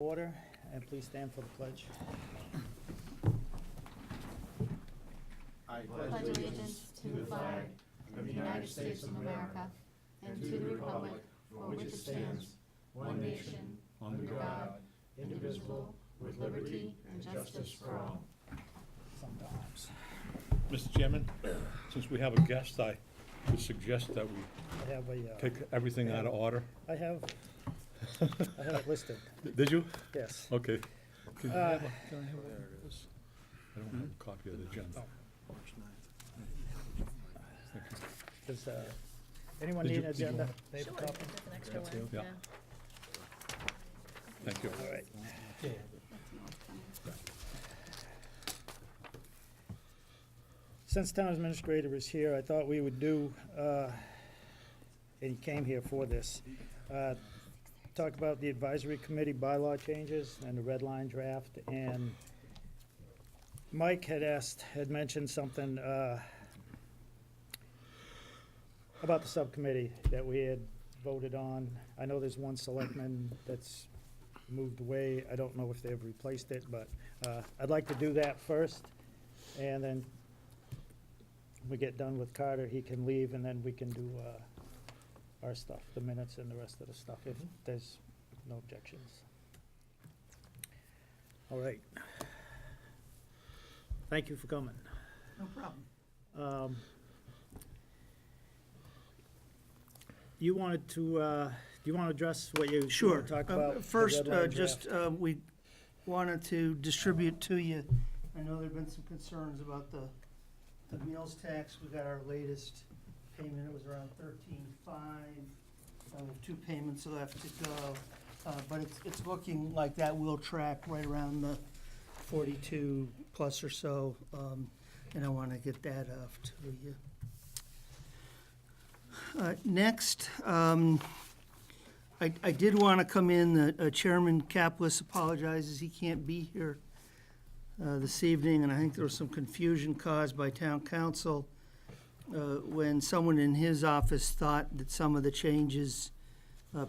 Order, and please stand for the pledge. I pledge allegiance to the flag of the United States of America and to the republic for which it stands, one nation, under God, indivisible, with liberty and justice for all. Sometimes. Mr. Chairman, since we have a guest, I would suggest that we I have a, take everything out of order. I have it listed, Did you? yes. Okay. Can I have there it is. I don't have a copy of the agenda. Thank you. Does anyone Did need you- an did you agenda? want Paper Sure, copy? that's an extra one, Yeah. Thank you. All right. Since town administrator is here, I thought we would do, and he came here for this, talk about the advisory committee bylaw changes and the red line draft. And Mike had mentioned something about the subcommittee that we had voted on. I know there's one selectman that's moved away. I don't know if they've replaced it, but I'd like to do that first. And then we get done with Carter, he can leave, and then we can do our stuff, the minutes and the rest of the stuff, if there's no objections. All right. Thank you for coming. No problem. You wanted to, do you want to address what you Sure. want to talk about? the First, red line just, draft? we wanted to distribute to you, I know there've been some concerns about the meals tax. We got our latest payment, it was around 13.5. We have 2 payments left to go, but it's looking like that will track right around the 42 plus or so, and I want to get that off to you. Next, I did want to come in, Chairman Kaplis apologizes, he can't be here this evening, and I think there was some confusion caused by town council when someone in his office thought that some of the changes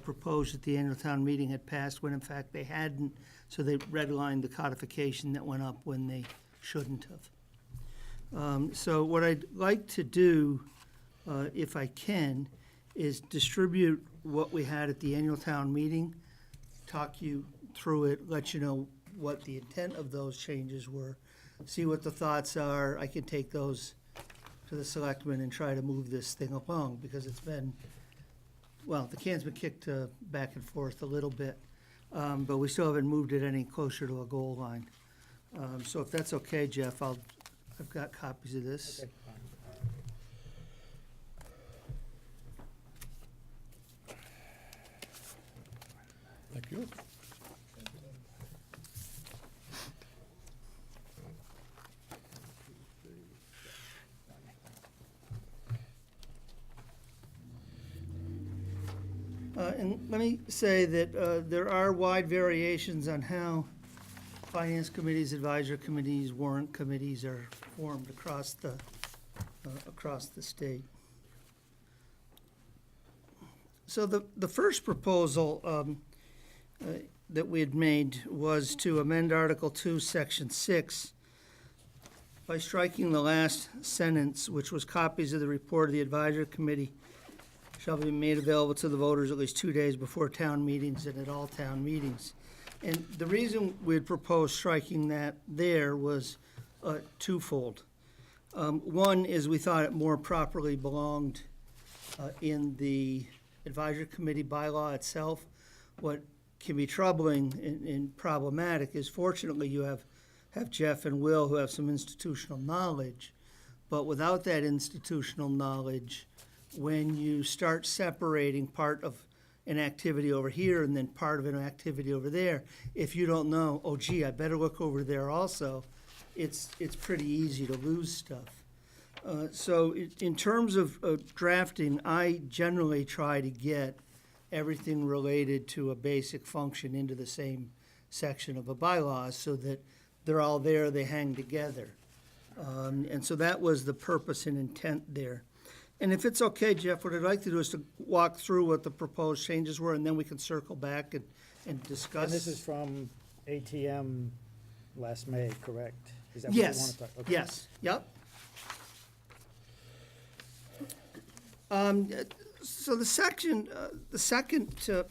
proposed at the annual town meeting had passed, when in fact they hadn't, so they redlined the codification that went up when they shouldn't have. So what I'd like to do, if I can, is distribute what we had at the annual town meeting, talk you through it, let you know what the intent of those changes were, see what the thoughts are. I can take those to the selectmen and try to move this thing along, because it's been, well, the can's been kicked back and forth a little bit, but we still haven't moved it any closer to a goal line. So if that's okay, Jeff, I've got copies of this. Okay, fine. Thank you. And let me say that there are wide variations on how finance committees, advisory committees, warrant committees are formed across the state. So the first proposal that we had made was to amend Article 2, Section 6 by striking the last sentence, which was copies of the report of the advisory committee shall be made available to the voters at least 2 days before town meetings and at all town meetings. And the reason we had proposed striking that there was twofold. One is we thought it more properly belonged in the advisory committee bylaw itself. What can be troubling and problematic is, fortunately, you have Jeff and Will who have some institutional knowledge, but without that institutional knowledge, when you start separating part of an activity over here and then part of an activity over there, if you don't know, oh gee, I better look over there also, it's pretty easy to lose stuff. So in terms of drafting, I generally try to get everything related to a basic function into the same section of a bylaw so that they're all there, they hang together. And so that was the purpose and intent there. And if it's okay, Jeff, what I'd like to do is to walk through what the proposed changes were, and then we can circle back and and discuss. And this is from ATM last May, correct? Is that what you Yes, wanna talk- okay. yes, yep. So the second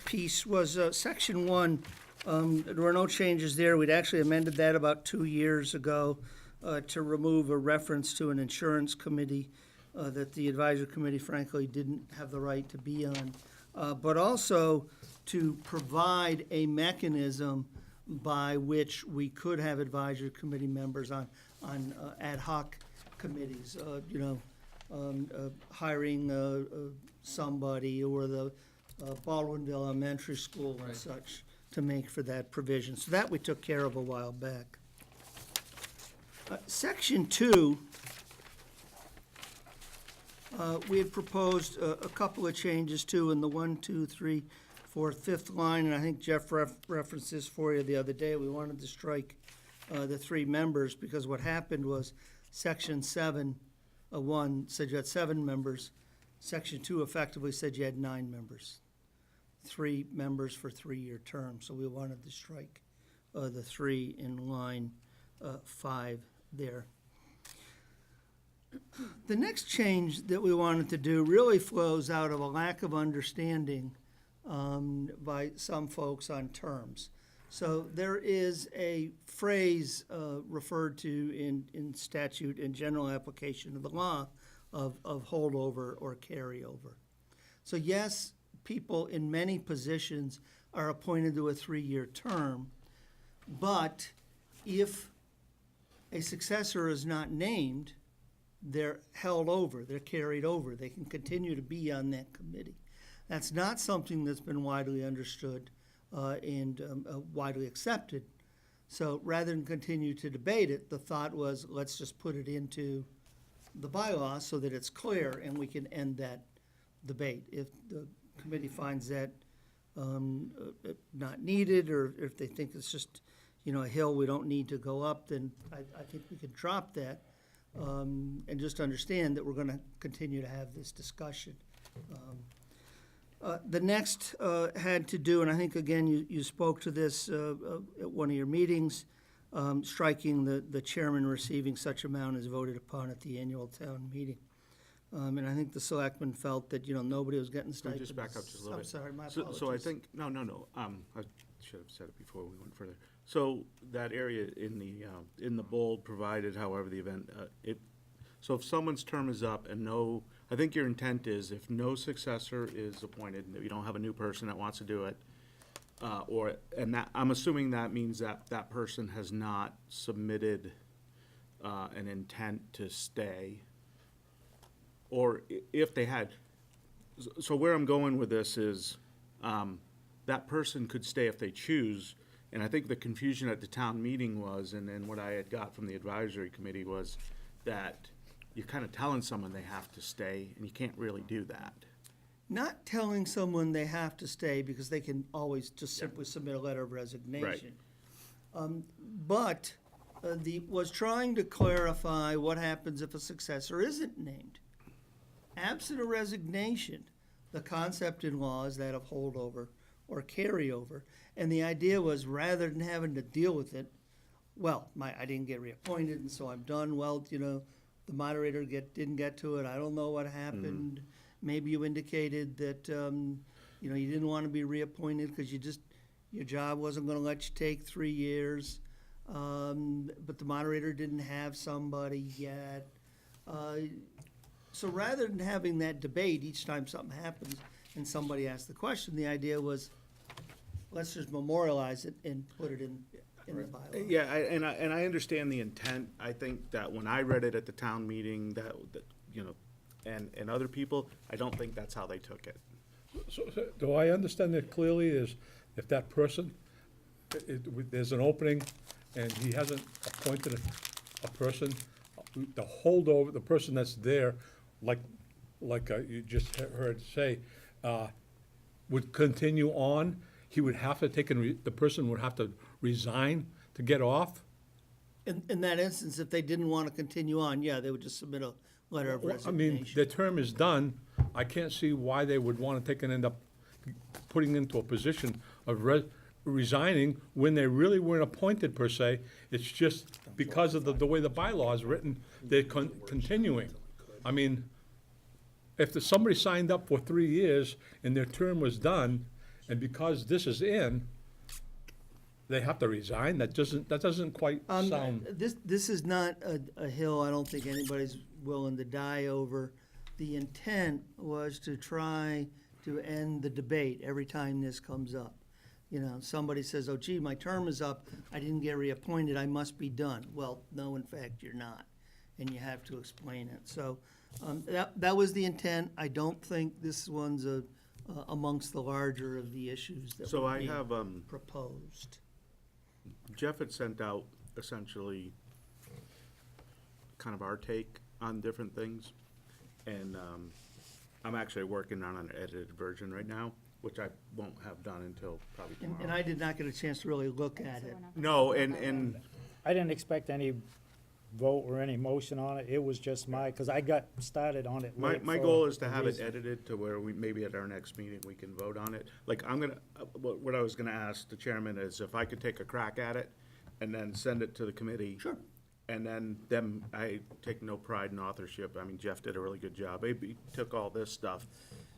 piece was section 1. There were no changes there. We'd actually amended that about 2 years ago to remove a reference to an insurance committee that the advisory committee frankly didn't have the right to be on, but also to provide a mechanism by which we could have advisory committee members on ad hoc committees, hiring somebody, or the Baldwinville Elementary School and such, to make for that provision. So that we took care of a while back. Section 2, we had proposed a couple of changes too in the 1, 2, 3, 4, 5th line, and I think Jeff referenced this for you the other day. We wanted to strike the 3 members, because what happened was section 7, 1 said you had 7 members. Section 2 effectively said you had 9 members. 3 members for 3-year terms, so we wanted to strike the 3 in line 5 there. The next change that we wanted to do really flows out of a lack of understanding by some folks on terms. So there is a phrase referred to in statute and general application of the law of holdover or carryover. So yes, people in many positions are appointed to a 3-year term, but if a successor is not named, they're held over, they're carried over, they can continue to be on that committee. That's not something that's been widely understood and widely accepted. So rather than continue to debate it, the thought was, let's just put it into the bylaws so that it's clear and we can end that debate. If the committee finds that not needed, or if they think it's just, a hill we don't need to go up, then I think we could drop that and just understand that we're going to continue to have this discussion. The next had to do, and I think, again, you spoke to this at one of your meetings, striking the chairman receiving such amount as voted upon at the annual town meeting. And I think the selectmen felt that, nobody was getting Can we stipends. just back up just a little I'm bit? sorry, my So apologies. I think, no, I should have said it before we went further. So that area in the bold provided, however, the event, so if someone's term is up and I think your intent is if no successor is appointed, and you don't have a new person that wants to do it, I'm assuming that means that person has not submitted an intent to stay, or if they had. So where I'm going with this is, that person could stay if they choose, and I think the confusion at the town meeting was, and then what I had got from the advisory committee was that you're kind of telling someone they have to stay, and you can't really do that. Not telling someone they have to stay, because they can always just simply submit a letter of resignation. But was trying to clarify what happens if a successor isn't named. Absent a resignation, the concept in law is that of holdover or carryover. And the idea was, rather than having to deal with it, I didn't get reappointed, and so I'm done. Well, the moderator didn't get to it. I don't know what happened. Maybe you indicated that, you didn't want to be reappointed because your job wasn't going to let you take 3 years. But the moderator didn't have somebody yet. So rather than having that debate each time something happens and somebody asks the question, the idea was, let's just memorialize it and put it in the bylaw. Yeah, and I understand the intent. I think that when I read it at the town meeting, that and other people, I don't think that's how they took it. So do I understand it clearly, is if that person, there's an opening and he hasn't appointed a person, the holdover, the person that's there, like you just heard say, would continue on, he would have to the person would have to resign to get off? In that instance, if they didn't want to continue on, they would just submit a letter of I resignation. mean, their term is done. I can't see why they would want to end up putting into a position of resigning when they really weren't appointed per se. It's just because of the way the bylaw is written, they're continuing. I mean, if somebody signed up for 3 years and their term was done, and because this is in, they have to resign, that doesn't quite sound. This is not a hill I don't think anybody's willing to die over. The intent was to try to end the debate every time this comes up. You know, somebody says, oh gee, my term is up, I didn't get reappointed, I must be done. Well, no, in fact, you're not, and you have to explain it. So, that was the intent. I don't think this one's amongst the larger of the issues that So were I being have, proposed. Jeff had sent out essentially kind of our take on different things. And I'm actually working on an edited version right now, which I won't have done until probably tomorrow. And I did not get a chance to really look at it. No, and I didn't expect any vote or any motion on it. It was just because I got started on it late. my for goal is to a have it reason. edited to where we, maybe at our next meeting, we can vote on it. Like, I'm gonna, what I was gonna ask the chairman is if I could take a crack at it and then send it to the committee. Sure. And then I take no pride in authorship. I mean, Jeff did a really good job. He took all this stuff,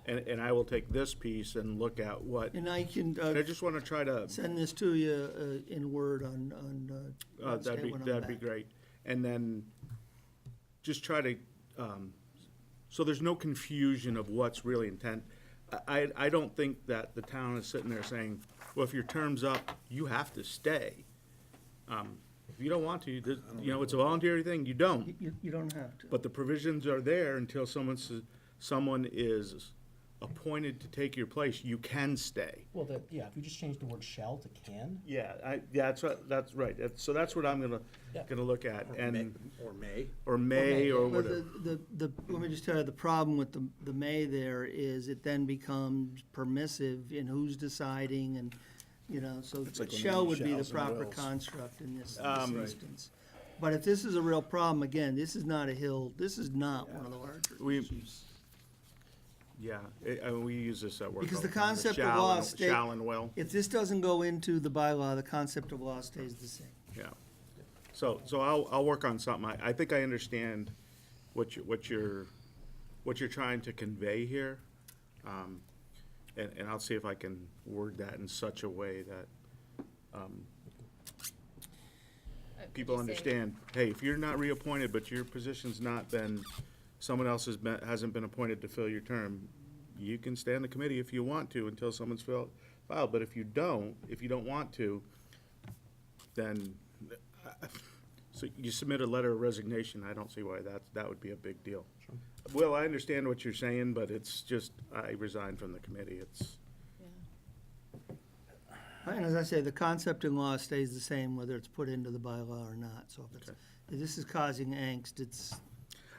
and I will take this piece and look at what, And I can and I just wanna try to, send this to you in Word on Wednesday when I'm that'd be back. great. And then just try to, so there's no confusion of what's really intent. I don't think that the town is sitting there saying, well, if your term's up, you have to stay. If you don't want to, you know, it's a voluntary thing, you don't. You don't have to. But the provisions are there until someone is appointed to take your place, you can stay. Well, if you just change the word shall to can. Yeah, that's right. So that's what I'm gonna look at, and, Or may. or may, or But whatever. let me just tell you, the problem with the may there is it then becomes permissive in who's deciding and, you know, so It's like when shall you would be the shalls and proper wills. construct in this Right. instance. But if this is a real problem, again, this is not a hill, this is not one of the larger We- issues. Yeah, we use this at work. Because all the time, concept of shall law and- state- Shall and will, If this doesn't go into the bylaw, the concept of law stays the same. yeah. So I'll work on something. I think I understand what you're trying to convey here. And I'll see if I can word that in such a way that, people understand, hey, if you're not reappointed, but your position's not been, someone else hasn't been appointed to fill your term, you can stay on the committee if you want to until someone's filed, but if you don't want to, then, so you submit a letter of resignation, I don't see why that would be a big deal. Well, I understand what you're saying, but it's just, I resigned from the committee, it's, And as I say, the concept in law stays the same whether it's put into the bylaw or not. So if this is causing angst, it's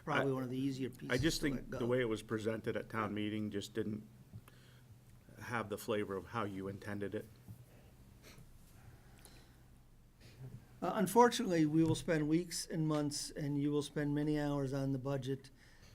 probably one of the easier pieces I just to let think go. the way it was presented at town meeting just didn't have the flavor of how you intended it. Unfortunately, we will spend weeks and months, and you will spend many hours on the budget,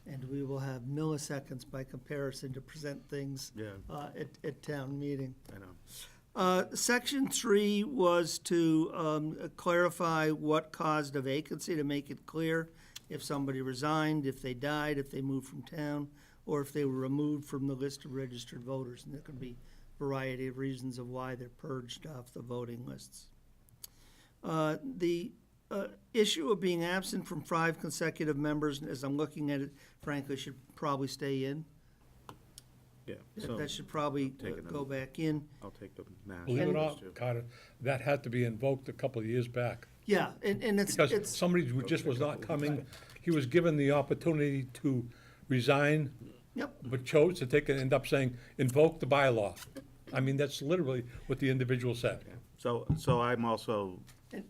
and we will have milliseconds by comparison to present things Yeah. at town meeting. I know. Section 3 was to clarify what caused a vacancy, to make it clear if somebody resigned, if they died, if they moved from town, or if they were removed from the list of registered voters. And there could be a variety of reasons of why they're purged off the voting lists. The issue of being absent from 5 consecutive members, as I'm looking at it, frankly, should probably stay in. Yeah, so That should probably Take it go in. back in. I'll take the mass. Believe it or those not, two. Carter, that had to be invoked a couple of years back. Yeah, and it's, Because somebody who just was not coming, he was given the opportunity to resign, yep. but chose to end up saying, invoke the bylaw. I mean, that's literally what the individual said. So I'm also,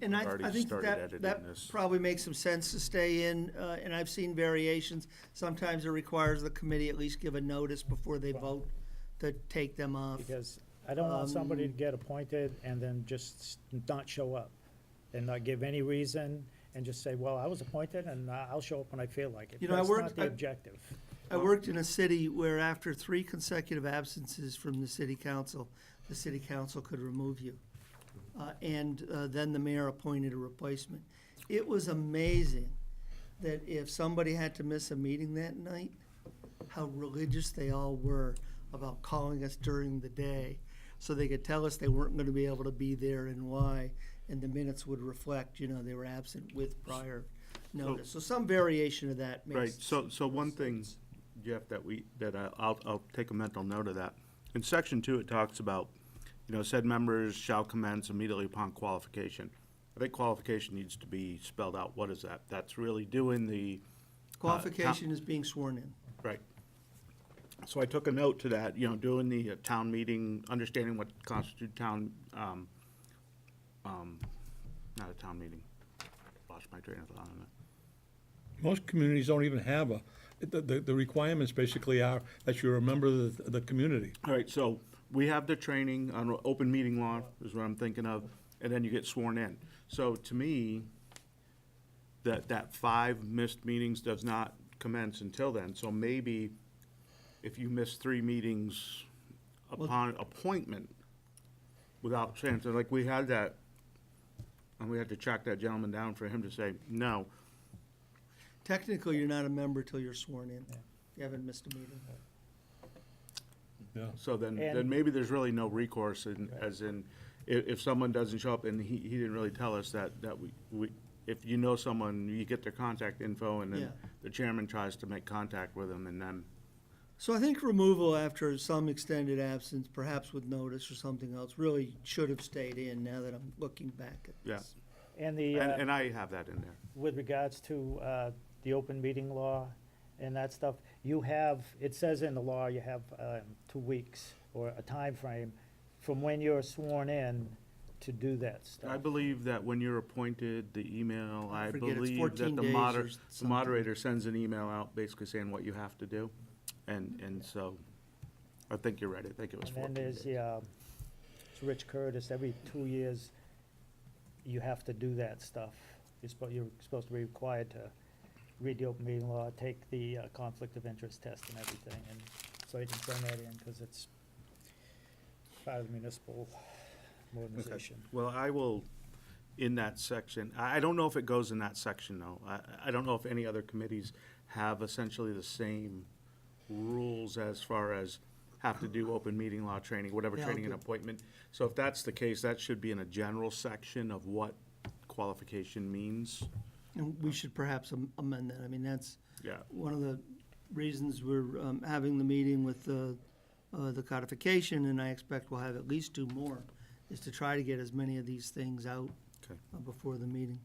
And I've already I think started that editing this. probably makes some sense to stay in, and I've seen variations. Sometimes it requires the committee at least give a notice before they vote to take them off. Because I don't want somebody to get appointed and then just not show up and not give any reason and just say, well, I was appointed and I'll show up when I feel like it. You know, That's I worked- not the objective. I worked in a city where after 3 consecutive absences from the city council could remove you. and then the mayor appointed a replacement. It was amazing that if somebody had to miss a meeting that night, how religious they all were about calling us during the day, so they could tell us they weren't going to be able to be there and why, and the minutes would reflect, they were absent with prior notice. So some variation of that makes. Right, so one thing, Jeff, I'll take a mental note of that. In section 2, it talks about, said members shall commence immediately upon qualification. I think qualification needs to be spelled out. What is that? That's really doing the. Qualification is being sworn in. Right. So I took a note to that, doing the town meeting, understanding what constitutes town, not a town meeting. Lost my train of thought on that. Most communities don't even have the requirements basically are that you're a member of the community. All right, so we have the training on open meeting law, is what I'm thinking of, and then you get sworn in. So to me, that 5 missed meetings does not commence until then. So maybe if you miss 3 meetings upon appointment without saying, so like we had that, and we had to track that gentleman down for him to say, no. Technically, you're not a member till you're sworn in. You haven't missed a meeting. Yeah. So then And- maybe there's really no recourse, as in, if someone doesn't show up and he didn't really tell us that we, if you know someone, you get their contact info, and Yeah. then the chairman tries to make contact with them, and then, So I think removal after some extended absence, perhaps with notice or something else, really should have stayed in now that I'm looking back at yeah. this. And the, And I have that in there. with regards to the open meeting law and that stuff, it says in the law, you have 2 weeks or a time frame from when you're sworn in to do that I stuff. believe that when you're appointed, the email, I forget, it's believe 14 that days or the something. moderator sends an email out basically saying what you have to do. And so, I think you're right, I think it was And then 14 there's days. it's Rich Curtis, every 2 years, you have to do that stuff. You're supposed to be required to read the open meeting law, take the conflict of interest test and everything, and so you can send that in, because it's part of the municipal organization. Well, I will, in that section, I don't know if it goes in that section, though. I don't know if any other committees have essentially the same rules as far as have to do open meeting law training, whatever Yeah, training and I'll do- appointment. So if that's the case, that should be in a general section of what qualification means. And we should perhaps amend that. I mean, that's Yeah, one of the reasons we're having the meeting with the codification, and I expect we'll have at least 2 more, is to try to get as many of these things out okay. before the meeting.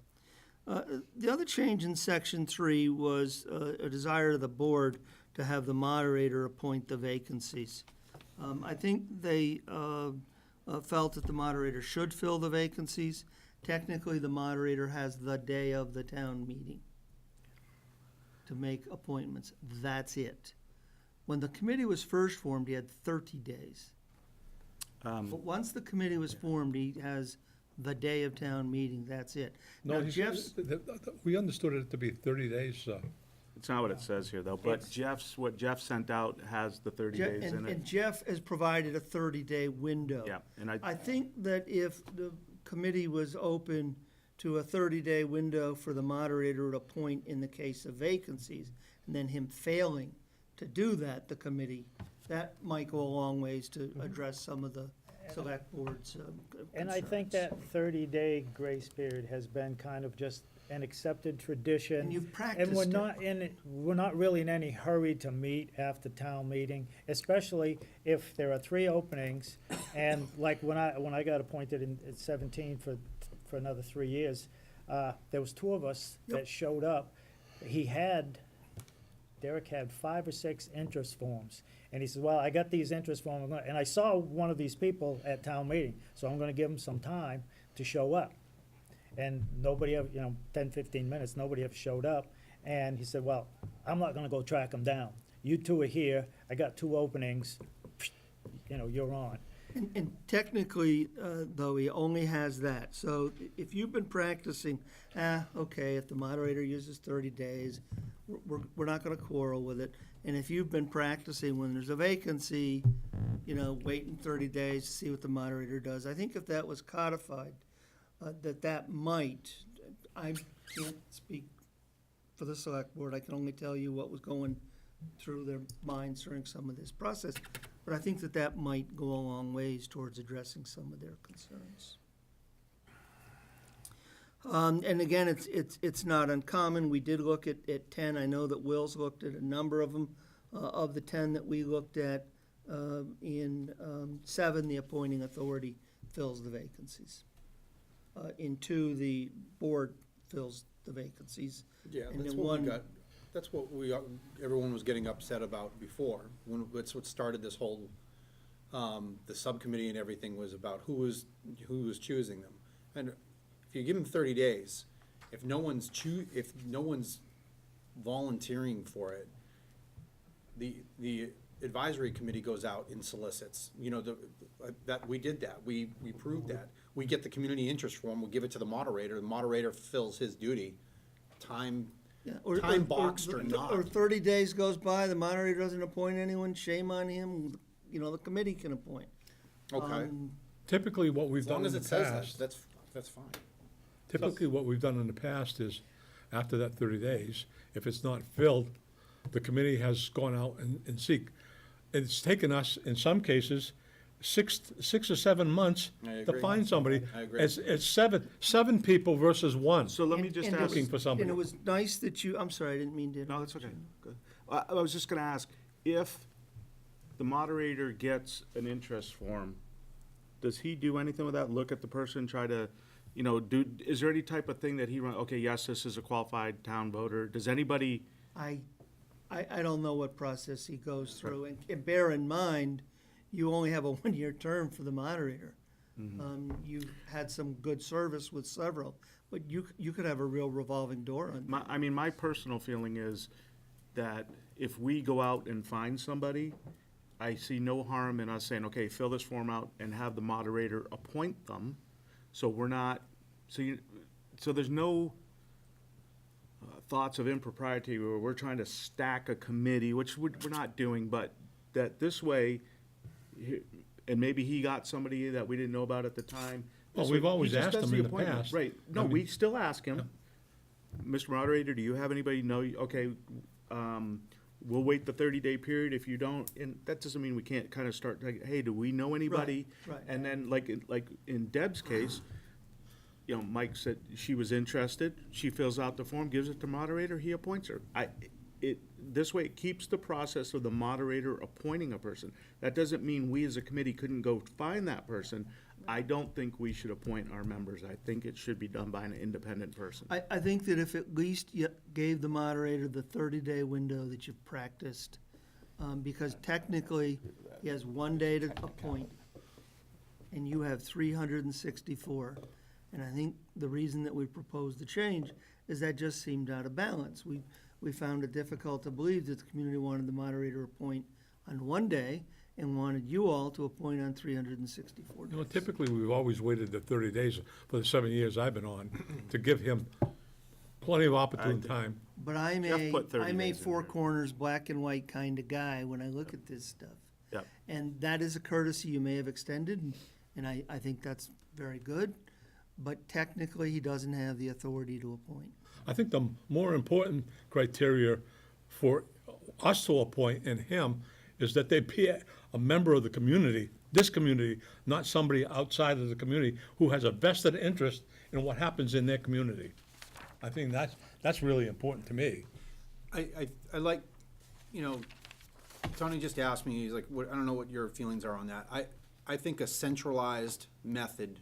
The other change in section 3 was a desire of the board to have the moderator appoint the vacancies. I think they felt that the moderator should fill the vacancies. Technically, the moderator has the day of the town meeting to make appointments. That's it. When the committee was first formed, he had 30 days. But once the committee was formed, he has the day of town meeting, that's it. No, Now, Jeff's, we understood it to be 30 days, It's not what it says here, though, but what Jeff sent out has the 30 days in and it. Jeff has provided a 30-day window. Yeah, and I think that if the committee was open to a 30-day window for the moderator to appoint in the case of vacancies, and then him failing to do that, the committee, that might go a long ways to address some of the select board's And I think concerns. that 30-day grace period has been kind of just an accepted tradition. And you've And practiced we're not really in any hurry to meet after town meeting, especially if there are 3 openings. And like when I got appointed in 17 for another 3 years, there was 2 of us that showed up. Derek had 5 or 6 interest forms. And he said, well, I got these interest forms, and I saw one of these people at town meeting, so I'm gonna give him some time to show up. And nobody ever, 10, 15 minutes, nobody ever showed up. And he said, well, I'm not gonna go track them down. You 2 are here, I got 2 openings, you're on. And technically, though, he only has that. So if you've been practicing, okay, if the moderator uses 30 days, we're not gonna quarrel with it. And if you've been practicing when there's a vacancy, waiting 30 days to see what the moderator does, I think if that was codified, that might, I can't speak for the select board, I can only tell you what was going through their minds during some of this process. But I think that might go a long ways towards addressing some of their concerns. And again, it's not uncommon. We did look at 10. I know that Will's looked at a number of them. Of the 10 that we looked at, in 7, the appointing authority fills the vacancies. In 2, the board fills the vacancies. Yeah, And that's then what we one- got, that's what everyone was getting upset about before. That's what started this whole, the subcommittee and everything was about who was choosing them. And if you give them 30 days, if no one's volunteering for it, the advisory committee goes out and solicits. That, we did that, we proved that. We get the community interest form, we give it to the moderator fulfills his duty, time boxed or not. Or 30 days goes by, the moderator doesn't appoint anyone, shame on him, the committee can appoint. Okay, Typically, what we've as long done as in it the says that, past, that's fine. typically what we've done in the past is, after that 30 days, if it's not filled, the committee has gone out and seek. It's taken us, in some cases, 6 or 7 months I to agree. find somebody. I agree. It's seven people versus one. So let me And- just and it ask. Looking for somebody. And it was nice that you, I'm sorry, I didn't mean to. No, that's okay. Good. I was just gonna ask, if the moderator gets an interest form, does he do anything with that? Look at the person, try to, is there any type of thing that he run, okay, yes, this is a qualified town voter? Does anybody, I don't know what process he goes through, and bear in mind, you only have a 1-year term for the moderator. You've had some good service with several, but you could have a real revolving door on that. my personal feeling is that if we go out and find somebody, I see no harm in us saying, okay, fill this form out and have the moderator appoint them. So we're not, so there's no thoughts of impropriety where we're trying to stack a committee, which we're not doing, but that this way, and maybe he got somebody that we didn't know about at the time. Well, This we've way, he always just asked does them the in the appointment. past. Right, no, I mean- we still ask him, Mr. Moderator, do you have anybody know, okay, we'll wait the 30-day period if you don't, and that doesn't mean we can't kind of start, like, hey, do we know anybody? right. And then, like in Deb's case, Mike said she was interested, she fills out the form, gives it to moderator, he appoints her. This way, it keeps the process of the moderator appointing a person. That doesn't mean we as a committee couldn't go find that person. I don't think we should appoint our members. I think it should be done by an independent person. I think that if at least you gave the moderator the 30-day window that you've practiced, because technically, he has 1 day to appoint, and you have 364. And I think the reason that we proposed the change is that just seemed out of balance. We found it difficult to believe that the community wanted the moderator to appoint on 1 day and wanted you all to appoint on 364 days. Typically, we've always waited the 30 days for the 7 years I've been on to give him plenty of opportune time. But I'm Jeff put 30 I'm a days in four there. corners, black and white kind of guy when I look at this stuff. Yep. And that is a courtesy you may have extended, and I think that's very good. But technically, he doesn't have the authority to appoint. I think the more important criteria for us to appoint and him is that they be a member of the community, this community, not somebody outside of the community who has a vested interest in what happens in their community. I think that's really important to me. I like, Tony just asked me, he's like, I don't know what your feelings are on that. I think a centralized method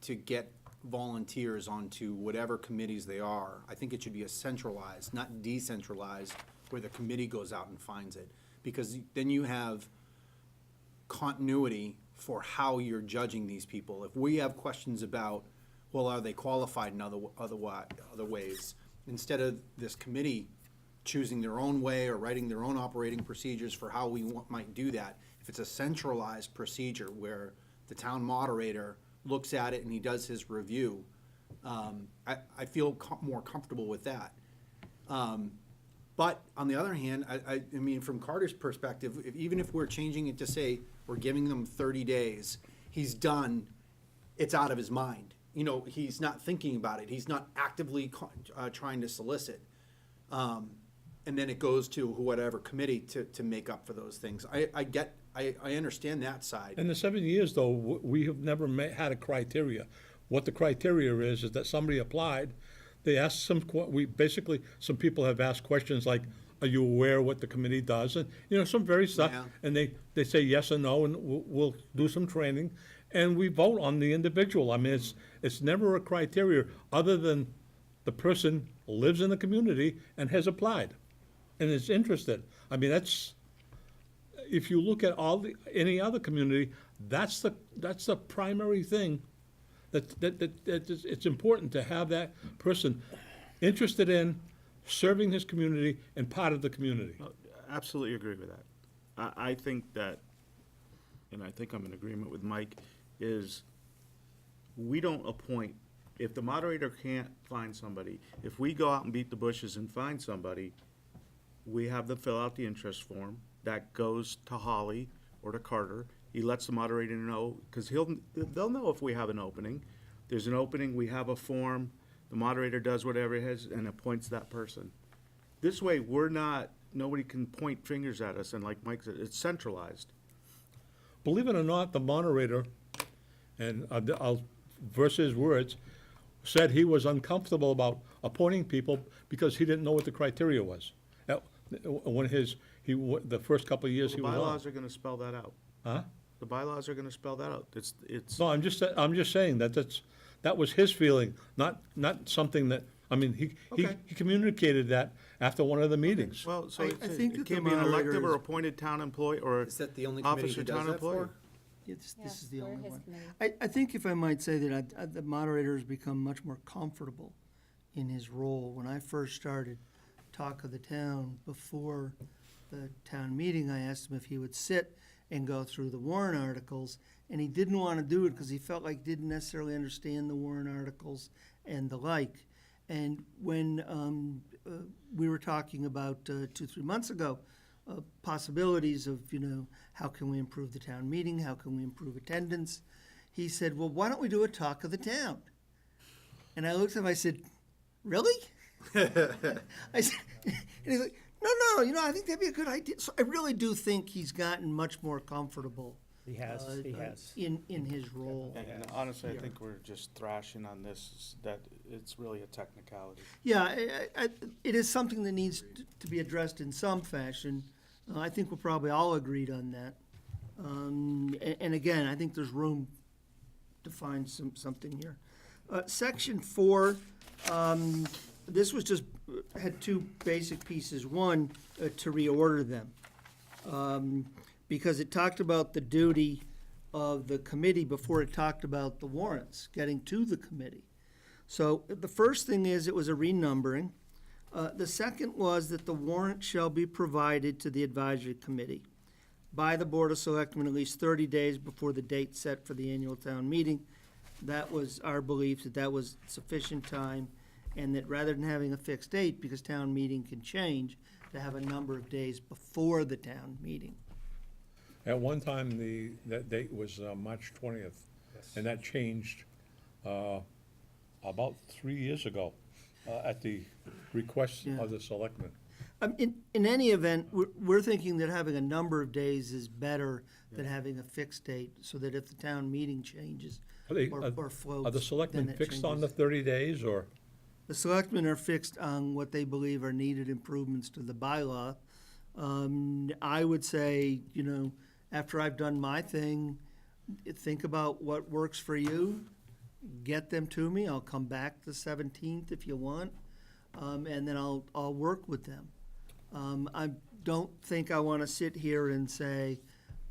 to get volunteers onto whatever committees they are, I think it should be a centralized, not decentralized, where the committee goes out and finds it. Because then you have continuity for how you're judging these people. If we have questions about, well, are they qualified in other ways, instead of this committee choosing their own way or writing their own operating procedures for how we might do that, if if it's a centralized procedure where the town moderator looks at it and he does his review, I feel more comfortable with that. But on the other hand, I mean, from Carter's perspective, even if we're changing it to say we're giving them 30 days, he's done, it's out of his mind. You know, he's not thinking about it. He's not actively trying to solicit. And then it goes to whatever committee to make up for those things. I understand that side. In the 7 years, though, we have never had a criteria. What the criteria is that somebody applied, they asked some people have asked questions like, are you aware what the committee does? And, some very stuff, Yeah. and they say yes or no, and we'll do some training, and we vote on the individual. I mean, it's never a criteria other than the person lives in the community and has applied and is interested. I mean, if you look at any other community, that's the primary thing. It's important to have that person interested in serving his community and part of the community. Absolutely agree with that. I think that, and I think I'm in agreement with Mike, is we don't appoint, if the moderator can't find somebody, if we go out and beat the bushes and find somebody, we have them fill out the interest form. That goes to Holly or to Carter. He lets the moderator know, because they'll know if we have an opening. There's an opening, we have a form, the moderator does whatever it is and appoints that person. This way, nobody can point fingers at us, and like Mike said, it's centralized. Believe it or not, the moderator, and I'll verse his words, said he was uncomfortable about appointing people because he didn't know what the criteria was. The first couple of years he The was on. bylaws are gonna spell that out. Huh? The bylaws are gonna spell that out. It's. No, I'm just saying that was his feeling, not something that, I mean, he Okay. communicated that after one of the meetings. Well, so I it think that the can be an elective moderator or is- appointed town employee or Is that the only committee officer he does town that employee. for? This Yes, is the we're only his one. committee. I think if I might say that the moderator has become much more comfortable in his role. When I first started Talk of the Town before the town meeting, I asked him if he would sit and go through the warrant articles, and he didn't want to do it because he felt like he didn't necessarily understand the warrant articles and the like. And when we were talking about 2-3 months ago, possibilities of, how can we improve the town meeting? How can we improve attendance? He said, well, why don't we do a Talk of the Town? And I looked at him, I said, really? I said, and he's like, no, I think that'd be a good idea. So I really do think he's gotten much more comfortable He has. in his role. And honestly, I think we're just thrashing on this, that it's really a technicality. Yeah, it is something that needs to be addressed in some fashion. I think we're probably all agreed on that. And again, I think there's room to find something here. Section 4, this was had two basic pieces. One, to reorder them. Because it talked about the duty of the committee before it talked about the warrants, getting to the committee. So the first thing is, it was a renumbering. The second was that the warrant shall be provided to the advisory committee by the Board of Selectmen at least 30 days before the date set for the annual town meeting. That was our belief, that was sufficient time, and that rather than having a fixed date, because town meeting can change, to have a number of days before the town meeting. At one time, that date was March 20th, and that changed about 3 years ago at the request Yeah. of the selectmen. In any event, we're thinking that having a number of days is better than having a fixed date, so that if the town meeting changes or floats, Are the selectmen then it fixed on the changes. 30 days, or? The selectmen are fixed on what they believe are needed improvements to the bylaw. I would say, after I've done my thing, think about what works for you, get them to me, I'll come back the 17th if you want, and then I'll work with them. I don't think I want to sit here and say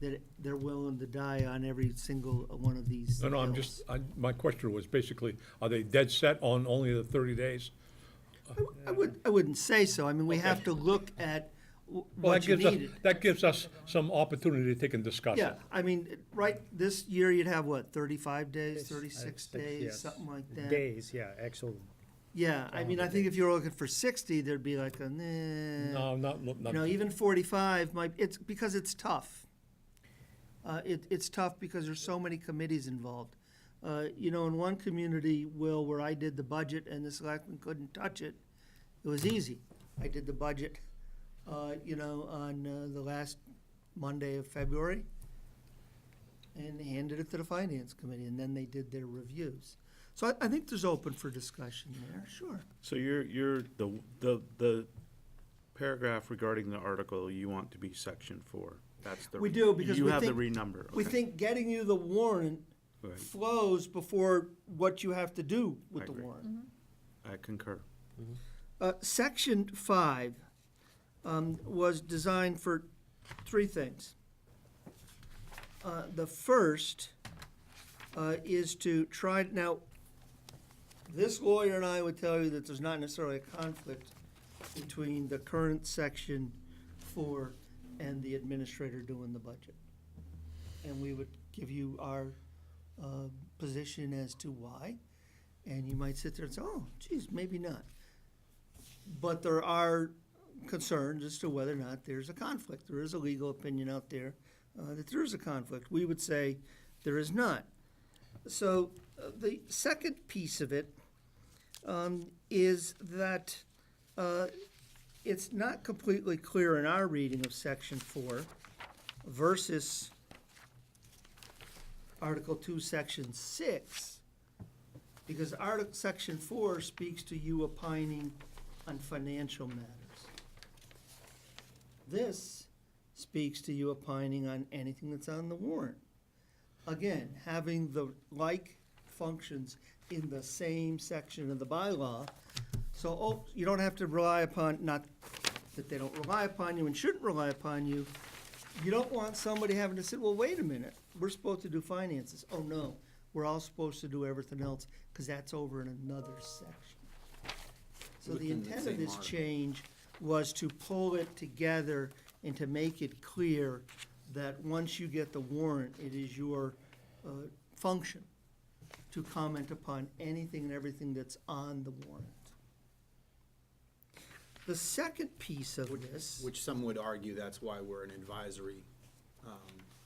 that they're willing to die on every single one of these No, I'm bills. my question was basically, are they dead set on only the 30 days? I wouldn't say so. I mean, we have to look at Well, what you needed. that gives us some opportunity to take and discuss Yeah, it. I mean, right, this year you'd have what, 35 days, It's- 36 yes, days, something like that? Days, yeah, actual, Yeah, I mean, I think if you were looking for 60, there'd be like a, nah. No, not, You know, not, even 45 might, it's, because it's tough. It's tough because there's so many committees involved. You know, in one community, Will, where I did the budget and the selectmen couldn't touch it, it was easy. I did the budget, you know, on the last Monday of February and handed it to the finance committee, and then they did their reviews. So I think there's open for discussion there, sure. So you're, the paragraph regarding the article you want to be section 4. That's the. We do, because You we have the think- renumber. We okay. think getting you the warrant Right. flows before what you have to do with I the agree. warrant. I concur. Section 5 was designed for 3 things. The first is to try, now, this lawyer and I would tell you that there's not necessarily a conflict between the current Section 4 and the administrator doing the budget. And we would give you our position as to why, and you might sit there and say, oh, geez, maybe not. But there are concerns as to whether or not there's a conflict. There is a legal opinion out there that there is a conflict. We would say there is not. So the second piece of it is that it's not completely clear in our reading of Section 4 versus Article 2, Section 6, because Section 4 speaks to you opining on financial matters. This speaks to you opining on anything that's on the warrant. Again, having the like functions in the same section of the bylaw, so, you don't have to rely upon, not that they don't rely upon you and shouldn't rely upon you. You don't want somebody having to say, well, wait a minute, we're supposed to do finances. Oh, no, we're all supposed to do everything else, because that's over in another section. So the Within the intent of same this article. change was to pull it together and to make it clear that once you get the warrant, it is your function to comment upon anything and everything that's on the warrant. The second piece of this. Which some would argue that's why we're an advisory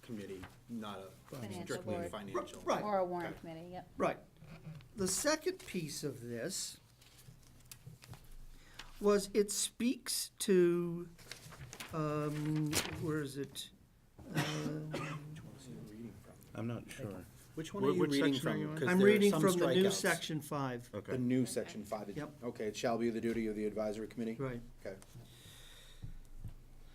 committee, not a Financial strictly board. financial. Right. Or a warrant committee, yep. Right. The second piece of this was it speaks to, where is it? I'm not sure. Which one are you Which reading section are from? you in? 'Cause I'm there are reading some from the new strikeouts. Section 5. The Okay. new Section 5. Yep. Okay, it shall be the duty of the advisory committee? Right. Okay.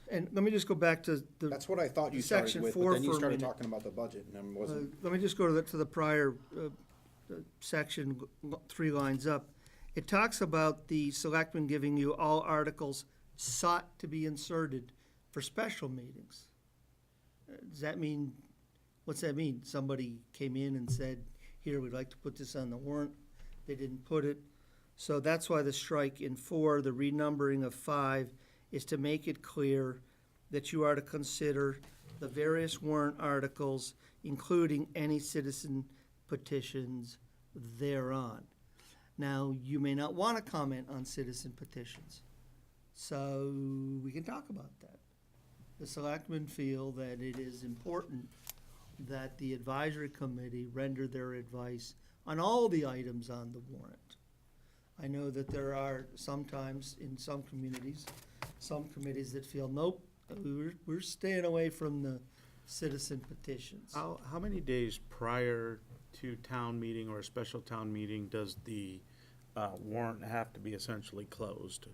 And let me just go back to the, That's what I thought you Section started with, 4 but then you for a started minute. talking about the budget and then wasn't. let me just go to the prior section, 3 lines up. It talks about the selectmen giving you all articles sought to be inserted for special meetings. Does that mean, what's that mean? Somebody came in and said, here, we'd like to put this on the warrant. They didn't put it. So that's why the strike in 4, the renumbering of 5, is to make it clear that you are to consider the various warrant articles, including any citizen petitions thereon. Now, you may not want to comment on citizen petitions, so we can talk about that. The selectmen feel that it is important that the advisory committee render their advice on all the items on the warrant. I know that there are sometimes, in some communities, some committees that feel, nope, we're staying away from the citizen petitions. How many days prior to town meeting or a special town meeting does the warrant have to be essentially closed,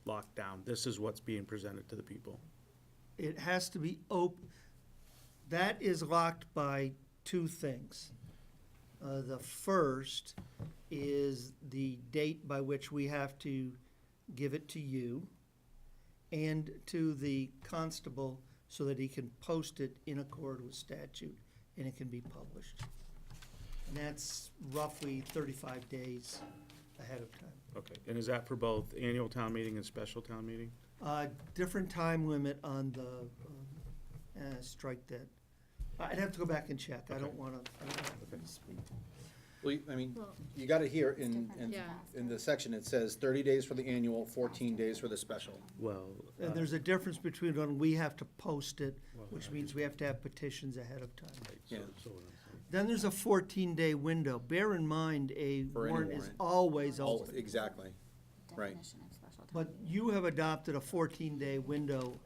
locked down? This is what's being presented to the people. It has to be that is locked by 2 things. The first is the date by which we have to give it to you and to the constable so that he can post it in accord with statute and it can be published. And that's roughly 35 days ahead of time. Okay, and is that for both annual town meeting and special town meeting? Different time limit on the, strike that. I'd have to go back and check. I don't wanna speak. Well, I mean, Well, you got it here in, different. Yeah. in the section, it says 30 days for the annual, 14 days for the special. Well, And there's a difference between when we have to post it, which means we have to have petitions ahead of time. Yeah. Then there's a 14-day window. Bear in mind, a For any warrant is warrant. always All- open. Exactly. Right. Definition of special town But meeting. you have adopted a 14-day window.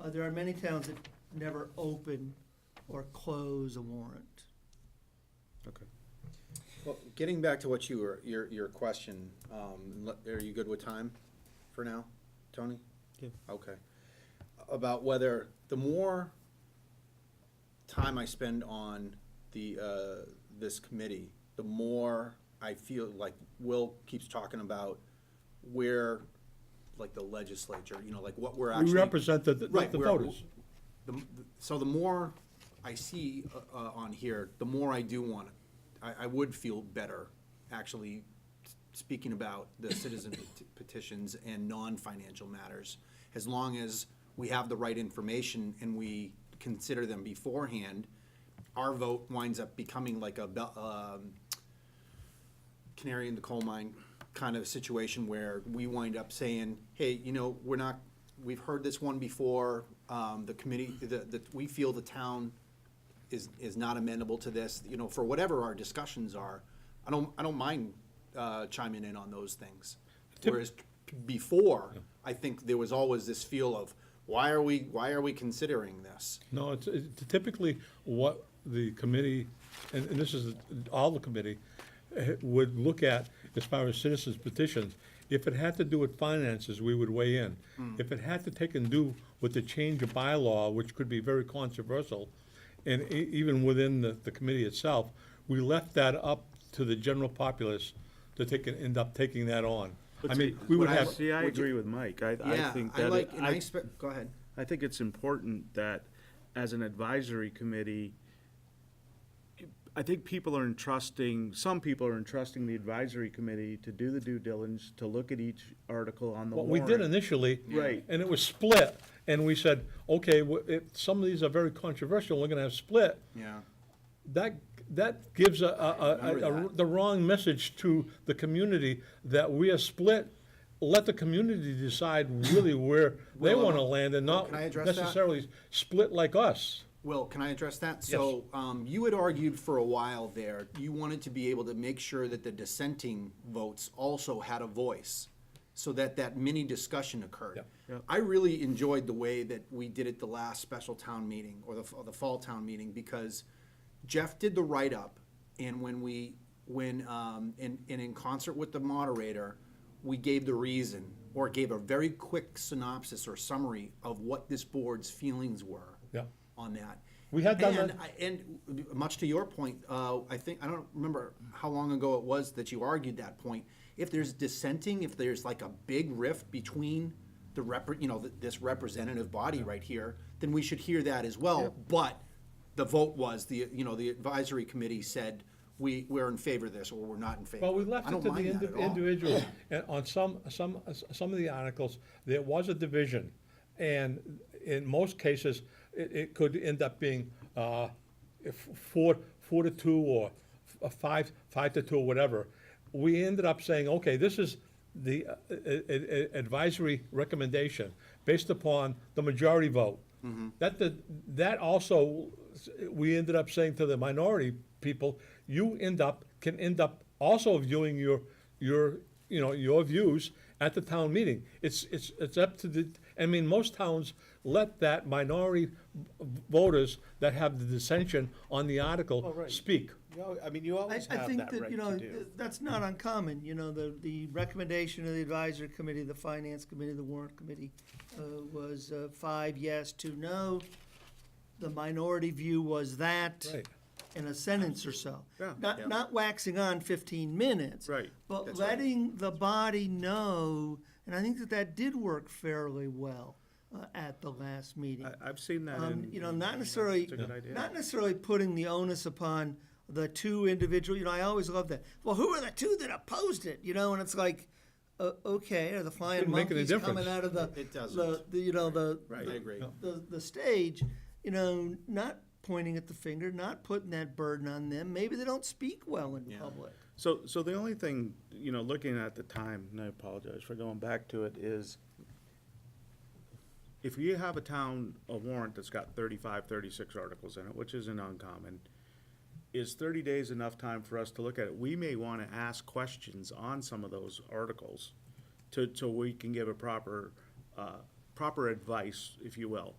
There are many towns that never open or close a warrant. okay. Well, getting back to what your question, are you good with time for now, Tony? Yeah. Okay. About whether the more time I spend on this committee, the more I feel like Will keeps talking about where, like the legislature, like what we're actually. We represent the Right, the we're- voters. So the more I see on here, the more I do want, I would feel better actually speaking about the citizen petitions and non-financial matters, as long as we have the right information and we consider them beforehand. Our vote winds up becoming like a canary in the coal mine kind of situation where we wind up saying, hey, we've heard this one before, the committee, we feel the town is not amenable to this, for whatever our discussions are. I don't mind chiming in on those things. Whereas before, I think there was always this feel of, why are we considering this? No, it's typically what the committee, and this is all the committee, would look at as far as citizens petitions. If it had to do with finances, we would weigh in. If it had to take and do with the change of bylaw, which could be very controversial, and even within the committee itself, we left that up to the general populace to end up taking that on. I mean, we would What I- have, See, I agree with Mike. I Yeah, think I that, like, and I expect, go ahead. I think it's important that as an advisory committee, I think some people are entrusting the advisory committee to do the due diligence, to look at each article on the what warrant. we did initially. Right. And it was split, and we said, okay, some of these are very controversial, we're gonna have split. Yeah. That gives Remember that. the wrong message to the community that we are split. Let the community decide really where they Well, wanna land and not can I address that? necessarily split like us. Will, can I address that? So, you had argued for a while there, you wanted to be able to make sure that the dissenting votes also had a voice, so that mini discussion occurred. Yep. Yep. I really enjoyed the way that we did it the last special town meeting, or the fall town meeting, because Jeff did the write-up, and in concert with the moderator, we gave the reason, or gave a very quick synopsis or summary of what this board's feelings were Yeah. on that. We had done And, that- and much to your point, I don't remember how long ago it was that you argued that point. If there's dissenting, if there's like a big rift between this representative body right here, then we should hear that as well. But the vote was, the advisory committee said, we're in favor of this, or we're not in favor. Well, we left I it don't to the mind that at all. individuals, and on some of the articles, there was a division. And in most cases, it could end up being 4-2 or 5-2 or whatever. We ended up saying, okay, this is the advisory recommendation based upon the majority vote. That also, we ended up saying to the minority people, you can end up also viewing your views at the town meeting. It's up to most towns let that minority voters that have the dissension on the article speak. You always I have think that that, right to do. that's not uncommon, the recommendation of the advisory committee, the finance committee, the warrant committee, was 5 yes, 2 no. The minority view was that. Right. In a sentence or so. Yeah. Not waxing on 15 minutes. Right. But That's right. letting the body know, and I think that did work fairly well at the last meeting. I've seen that in. Not necessarily, It's a good idea. not necessarily putting the onus upon the two individual, I always love that. Well, who are the two that opposed it, and it's like, okay, are the flying Didn't make any monkeys coming difference. out of the, It doesn't. the I agree. the stage, not pointing at the finger, not putting that burden on them. Maybe they don't speak well in Yeah. public. So the only thing, looking at the time, and I apologize for going back to it, is if you have a warrant that's got 35, 36 articles in it, which isn't uncommon, is 30 days enough time for us to look at it? We may want to ask questions on some of those articles so we can give a proper advice, if you will.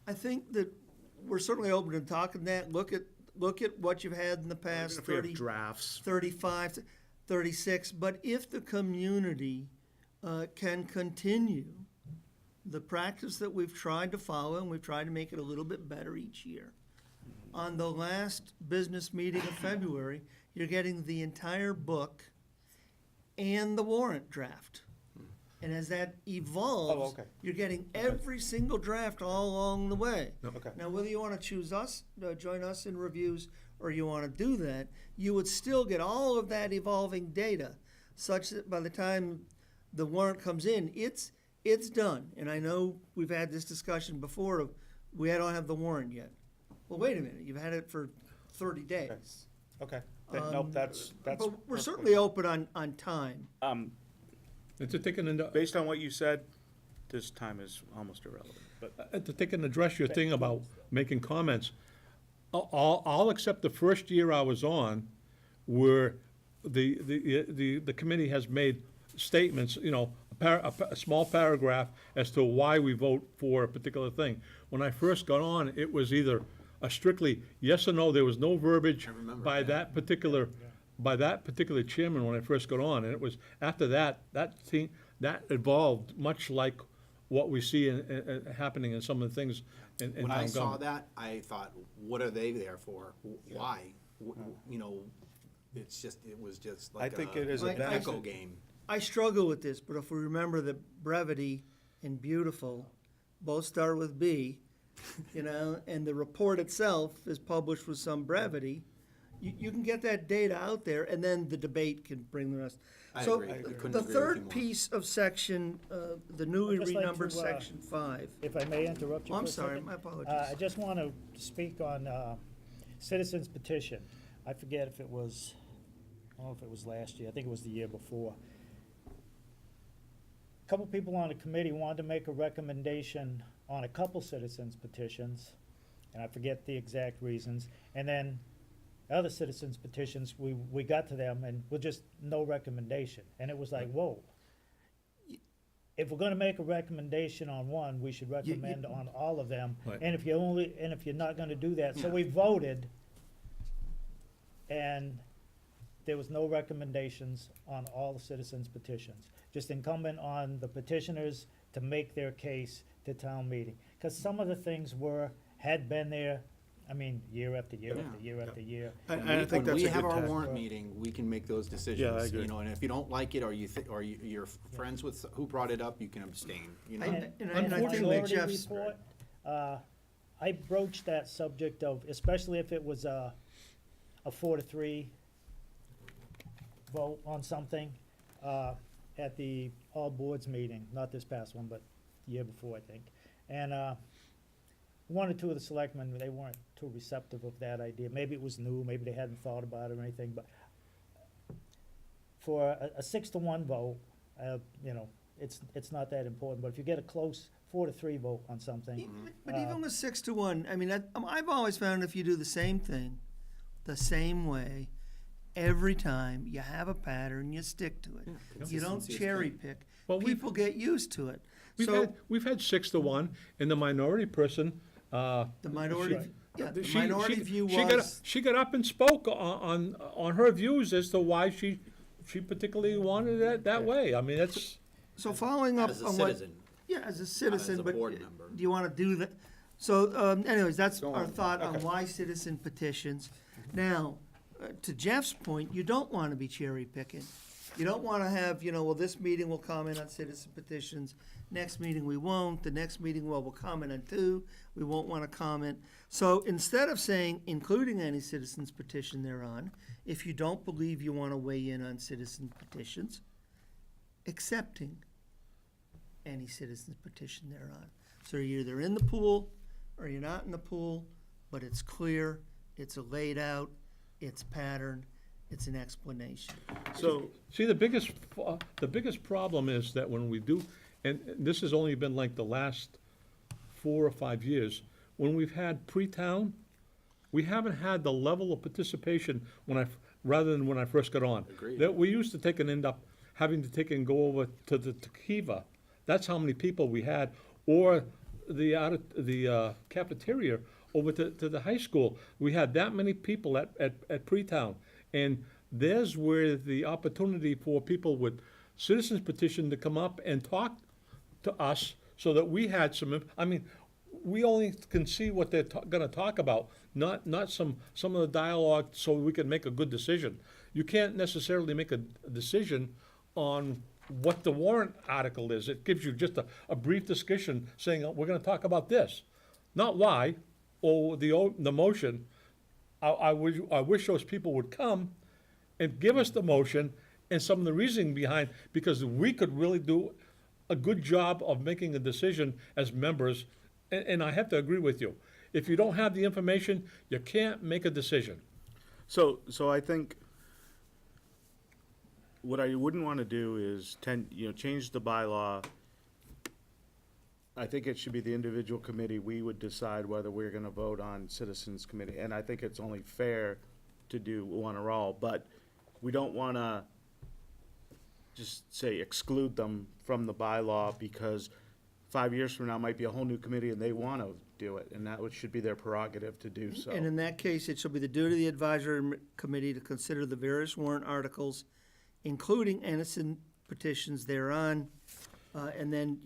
I think that we're certainly open to talking that. Look at what you've had in the past, Even if we have 30, drafts. 35, 36. But if the community can continue the practice that we've tried to follow, and we've tried to make it a little bit better each year, on the last business meeting of February, you're getting the entire book and the warrant draft. And as that evolves, okay. you're getting every single draft all along the way. Okay. Now, whether you want to choose us, join us in reviews, or you want to do that, you would still get all of that evolving data, such that by the time the warrant comes in, it's done. And I know we've had this discussion before of, we don't have the warrant yet. Well, wait a minute, you've had it for 30 days. Okay. Nope, that's. But we're certainly open on time. And to take and, Based on what you said, this time is almost irrelevant, but. to take and address your thing about making comments, I'll accept the first year I was on where the committee has made statements, a small paragraph as to why we vote for a particular thing. When I first got on, it was either a strictly yes or no. There was no verbiage by that particular chairman when I first got on, and it was after that evolved much like what we see happening in some of the things in town When I saw government. that, I thought, what are they there for? Why? It was just like I think it is a an benefit. echo game. I struggle with this, but if we remember that brevity and beautiful both start with B, and the report itself is published with some brevity, you can get that data out there, and then the debate can bring the rest. I So agree. I couldn't the agree with you third more. piece of section, the newly I'd just like renumbered to, section 5. If I may interrupt you Oh, for I'm a sorry, second. my apologies. I just want to speak on citizens petition. I forget if it was, I don't know if it was last year, I think it was the year before. A couple people on the committee wanted to make a recommendation on a couple citizens petitions, and I forget the exact reasons. And then other citizens petitions, we got to them and with just no recommendation. And it was like, whoa. If we're gonna make a recommendation on one, we should recommend on all of them. Right. And if you're not gonna do that, so Yeah. we voted, and there was no recommendations on all the citizens petitions. Just incumbent on the petitioners to make their case to town meeting. Cause some of the things had been there, year after year after year after year. I think When that's we a have good our test. warrant meeting, we can make those decisions. Yeah, I agree. And if you don't like it, or you're friends with who brought it up, you can abstain. And And I think unfortunately, that Jeff's- report, I broached that subject of, especially if it was a 4-3 vote on something, at the all boards meeting, not this past one, but the year before, I think. And, one or two of the selectmen, they weren't too receptive of that idea. Maybe it was new, maybe they hadn't thought about it or anything, but for a 6-1 vote, it's not that important. But if you get a close 4-3 vote on something, But even with 6-1, I've always found if you do the same thing, the same way, every time, you have a pattern, you stick to it. You don't Consistency is cherry key. pick. Well, People get used to it. We've So had 6-1, and the minority person, the minority, the she- minority she- view she got- was, She got up and spoke on her views as to why she particularly wanted it that way. That's, so following up As a on what. citizen. Yeah, as a citizen, a but board member. do you want to do that? So anyways, that's Go our on. thought on why citizen petitions. Now, to Jeff's point, you don't want to be cherry picking. You don't wanna have, well, this meeting will comment on citizen petitions, next meeting we won't, the next meeting, well, we'll comment on two, we won't wanna comment. So instead of saying including any citizens petition thereon, if you don't believe you wanna weigh in on citizen petitions, accepting any citizen's petition thereon. So you're either in the pool or you're not in the pool, but it's clear, it's laid out, it's patterned, it's an explanation. So, See, the biggest problem is that when we do, and this has only been like the last 4 or 5 years, when we've had pre-town, we haven't had the level of participation rather than when I first got on. Agreed. That we used to take and end up having to take and go over to the Kiva. That's how many people we had, or the cafeteria over to the high school. We had that many people at pre-town. And there's where the opportunity for people with citizens petition to come up and talk to us so that we had we only can see what they're gonna talk about, not some of the dialogue so we can make a good decision. You can't necessarily make a decision on what the warrant article is. It gives you just a brief discussion saying, we're gonna talk about this, not why, or the motion. I wish those people would come and give us the motion and some of the reasoning behind, because we could really do a good job of making a decision as members, and I have to agree with you. If you don't have the information, you can't make a decision. so I think what I wouldn't want to do is change the bylaw. I think it should be the individual committee. We would decide whether we're gonna vote on citizens committee, and I think it's only fair to do one or all, but we don't wanna just say exclude them from the bylaw, because 5 years from now might be a whole new committee and they wanna do it, and should be their prerogative to do so. And in that case, it shall be the duty of the advisory committee to consider the various warrant articles, including innocent petitions thereon, and then,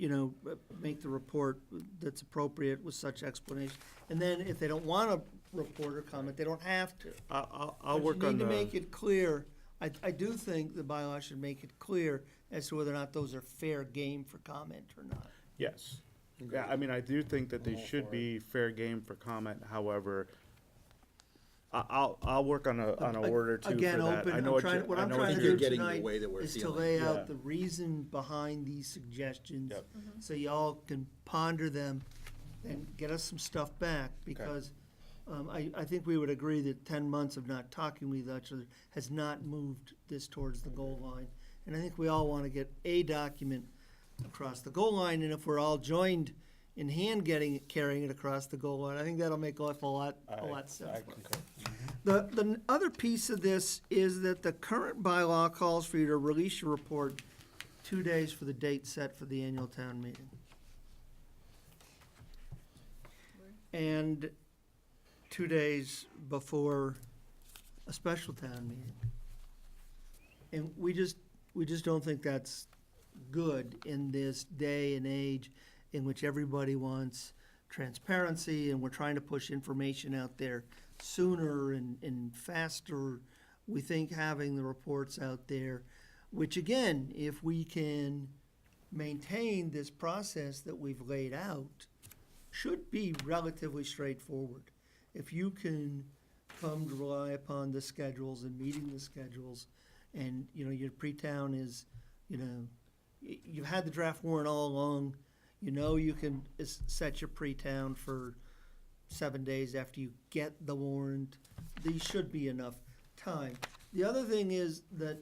make the report that's appropriate with such explanation. And then if they don't want to report or comment, they don't have to. I'll But work on you need to the, make it clear, I do think the bylaw should make it clear as to whether or not those are fair game for comment or not. yes. Yeah, I do think that they should be fair game for comment, however, I'll work on a order too for that. Again, open, I know what I'm I know trying to you're do getting the tonight way that we're is to feeling. lay Yeah. out the reason behind these suggestions, Yep. so y'all can ponder them and get us some stuff back, because I think we would agree that 10 months of not talking with each other has not moved this towards the goal line. And I think we all want to get a document across the goal line, and if we're all joined in hand carrying it across the goal line, I think that'll make life a lot simpler. The other piece of this is that the current bylaw calls for you to release your report 2 days for the date set for the annual town meeting. And 2 days before a special town meeting. And we just don't think that's good in this day and age in which everybody wants transparency, and we're trying to push information out there sooner and faster. We think having the reports out there, which again, if we can maintain this process that we've laid out, should be relatively straightforward. If you can come to rely upon the schedules and meeting the schedules, and, your pre-town is, you've had the draft warrant all along, you can set your pre-town for 7 days after you get the warrant. These should be enough time. The other thing is that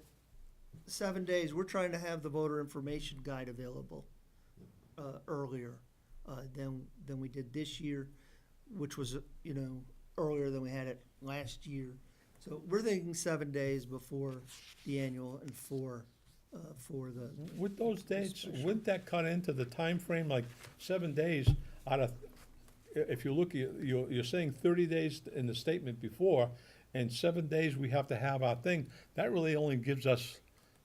7 days, we're trying to have the voter information guide available earlier than we did this year, which was, earlier than we had it last year. So we're thinking 7 days before the annual and for the. With those dates, wouldn't that cut into the time frame, like 7 days out of, if you look, you're saying 30 days in the statement before, and 7 days we have to have our thing. That really only gives us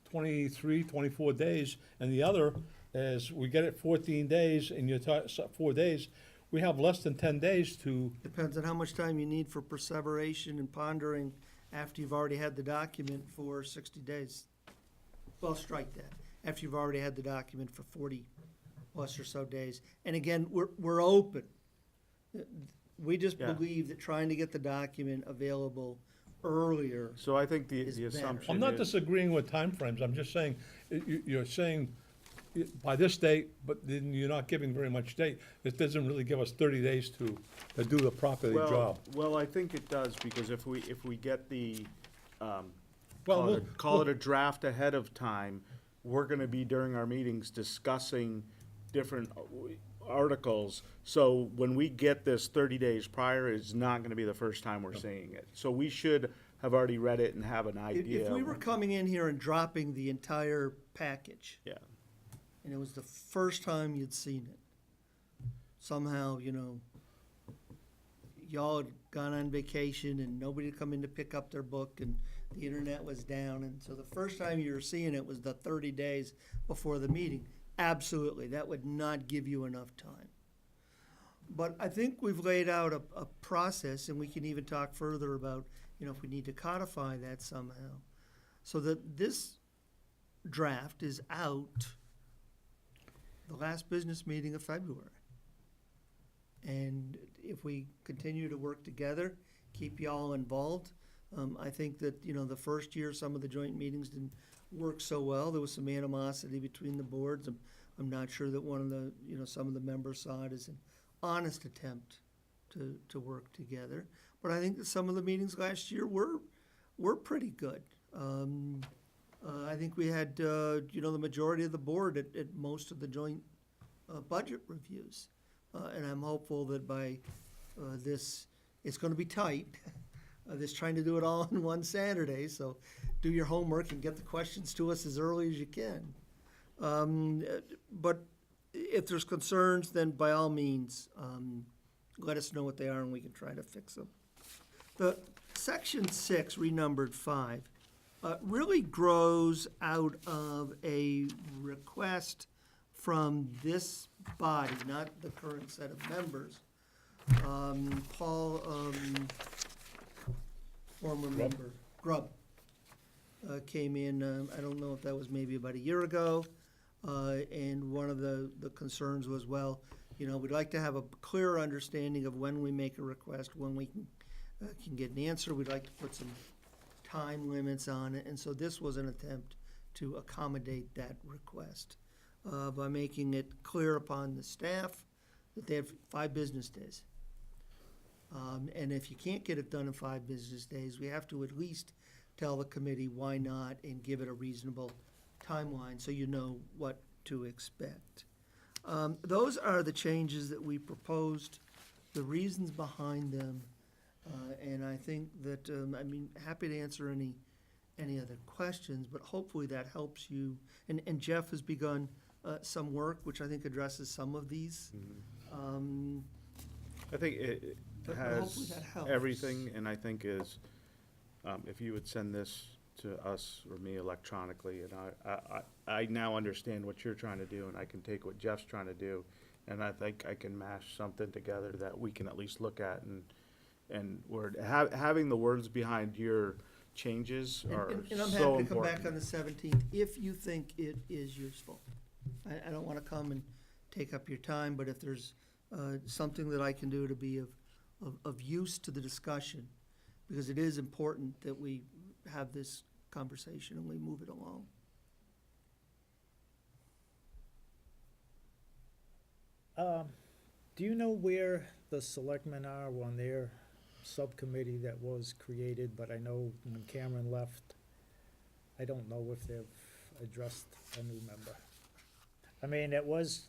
23, 24 days, and the other is we get it 14 days, and you're 4 days, we have less than 10 days to, Depends on how much time you need for perseveration and pondering after you've already had the document for 60 days. well, strike that, after you've already had the document for 40+ or so days. And again, we're open. We just Yeah. believe that trying to get the document available earlier, So I think Is the better. assumption I'm not is- disagreeing with timeframes, I'm just saying, you're saying by this date, but then you're not giving very much date. It doesn't really give us 30 days to do the proper job. Well, I think it does, because if we get the, Well, call it a draft ahead of time, we're gonna be during our meetings discussing different articles. So when we get this 30 days prior, it's not gonna be the first time we're seeing it. So we should have already read it and have an idea. if we were coming in here and dropping the entire package, Yeah, and it was the first time you'd seen it, somehow, y'all had gone on vacation and nobody had come in to pick up their book and the internet was down, and so the first time you were seeing it was the 30 days before the meeting. Absolutely, that would not give you enough time. But I think we've laid out a process, and we can even talk further about, if we need to codify that somehow, so that this draft is out the last business meeting of February. And if we continue to work together, keep y'all involved, I think that, the first year, some of the joint meetings didn't work so well. There was some animosity between the boards. I'm not sure that one of the, some of the members saw it as an honest attempt to work together. But I think that some of the meetings last year were pretty good. I think we had, the majority of the board at most of the joint budget reviews. And I'm hopeful that by this, it's going to be tight. This trying to do it all in one Saturday, so do your homework and get the questions to us as early as you can. But if there's concerns, then by all means, let us know what they are and we can try to fix them. The section 6, renumbered 5, really grows out of a request from this body, not the current set of members. Paul, former member, Grubb, came in, I don't know if that was maybe about a year ago, and one of the concerns was, well, we'd like to have a clearer understanding of when we make a request, when we can get an answer. We'd like to put some time limits on it, and so this was an attempt to accommodate that request by making it clear upon the staff that they have 5 business days. And if you can't get it done in 5 business days, we have to at least tell the committee why not and give it a reasonable timeline so you know what to expect. Those are the changes that we proposed, the reasons behind them, and I think that, happy to answer any other questions, but hopefully that helps you. And Jeff has begun some work, which I think addresses some of these. I think it But has hopefully that helps. everything, and I think is, if you would send this to us or me electronically, and I now understand what you're trying to do, and I can take what Jeff's trying to do, and I think I can mash something together that we can at least look at, and having the words behind your changes are And I'm so happy to come back on important. the 17th if you think it is useful. I don't want to come and take up your time, but if there's something that I can do to be of use to the discussion, because it is important that we have this conversation and we move it along. Do you know where the selectmen are on their subcommittee that was created? But I know when Cameron left, I don't know if they've addressed a new member. I mean, it was,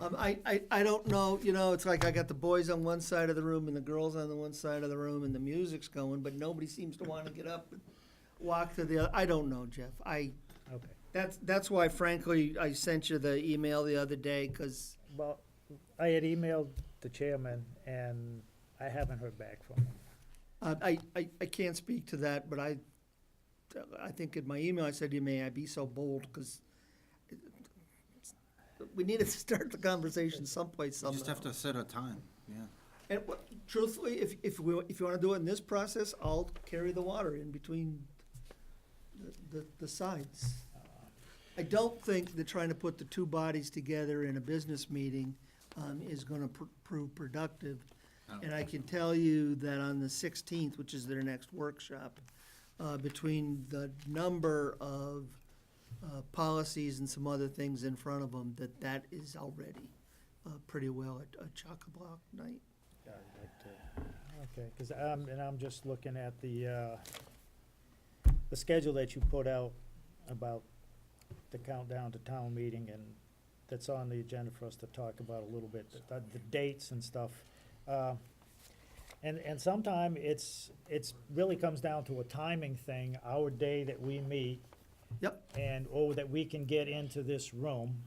I don't know, it's like I got the boys on one side of the room and the girls on the one side of the room and the music's going, but nobody seems to want to get up and walk to the other. I don't know, Jeff. okay. That's why frankly, I sent you the email the other day, because Well, I had emailed the chairman and I haven't heard back from him. I can't speak to that, but I think in my email I said to you, may I be so bold, because we needed to start the conversation someplace You somehow. just have to set a time, yeah. And truthfully, if you want to do it in this process, I'll carry the water in between the sides. I don't think that trying to put the two bodies together in a business meeting is gonna prove productive. And I can tell you that on the 16th, which is their next workshop, between the number of policies and some other things in front of them, that is already pretty well a chock-a-block night. Okay, because I'm just looking at the schedule that you put out about the countdown to town meeting, and that's on the agenda for us to talk about a little bit, the dates and stuff. And sometime it's really comes down to a timing thing, our day that we meet. Yep. And, or that we can get into this room,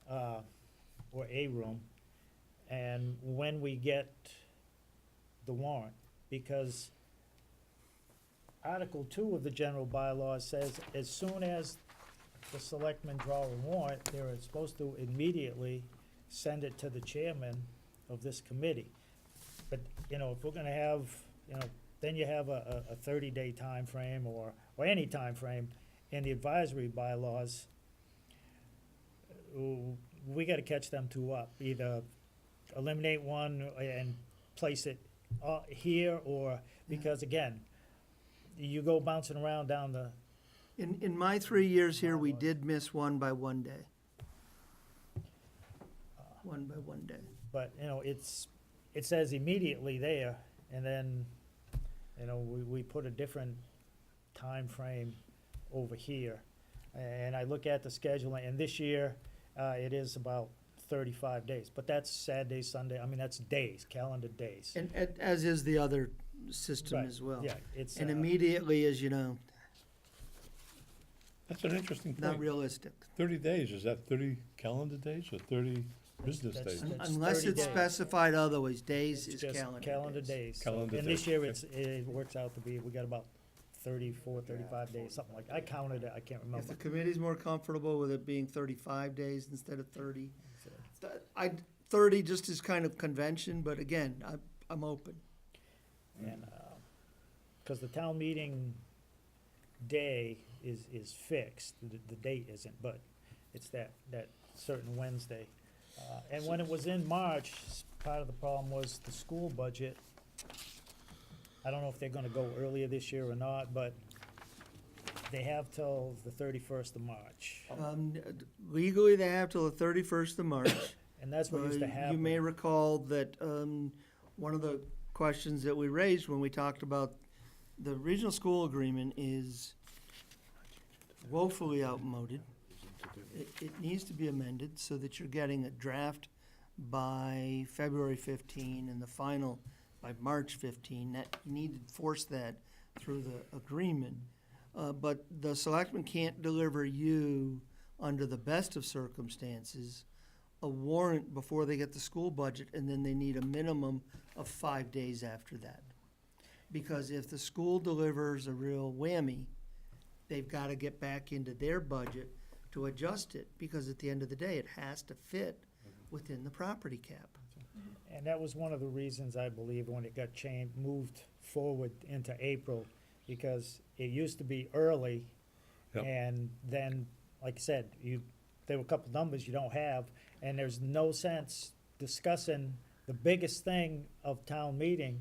or a room, and when we get the warrant, because Article 2 of the general bylaws says as soon as the selectmen draw a warrant, they're supposed to immediately send it to the chairman of this committee. But, if we're gonna have, then you have a 30-day time frame or any time frame in the advisory bylaws. We gotta catch them two up, either eliminate one and place it here, or, because again, you go bouncing around down the, In my 3 years here, we did miss one by 1 day. 1 by 1 day. but, it says immediately there, and then, we put a different time frame over here. And I look at the schedule, and this year, it is about 35 days, but that's Saturday, Sunday, that's days, calendar days. And as is the other system Right, as well. Yeah, it's, And immediately, as you know, That's an interesting not point. realistic. 30 days, is that 30 calendar days or 30 business That's- days? It's Unless 30 it's days. specified otherwise, days it's is just calendar days. days. Calendar And this days, year, okay. it works out to be, we got about 34, 35 days, something like, I counted it, I can't If the remember. committee's more comfortable with it being 35 days instead of 30, 30 just is kind of convention, but again, I'm open. And, because the town meeting day is fixed, the date isn't, but it's that certain Wednesday. And when it was in March, part of the problem was the school budget. I don't know if they're gonna go earlier this year or not, but they have till the 31st of March. Legally, they have till the 31st of March. And that's what used to happen. You may recall that one of the questions that we raised when we talked about the regional school agreement is woefully outmoded. It needs to be amended so that you're getting a draft by February 15 and the final by March 15. That, you need to force that through the agreement. But the selectmen can't deliver you, under the best of circumstances, a warrant before they get the school budget, and then they need a minimum of 5 days after that. Because if the school delivers a real whammy, they've got to get back into their budget to adjust it, because at the end of the day, it has to fit within the property cap. And that was one of the reasons, I believe, when it got changed, moved forward into April, because it used to be early. Yep. And then, like I said, there were a couple numbers you don't have, and there's no sense discussing the biggest thing of town meeting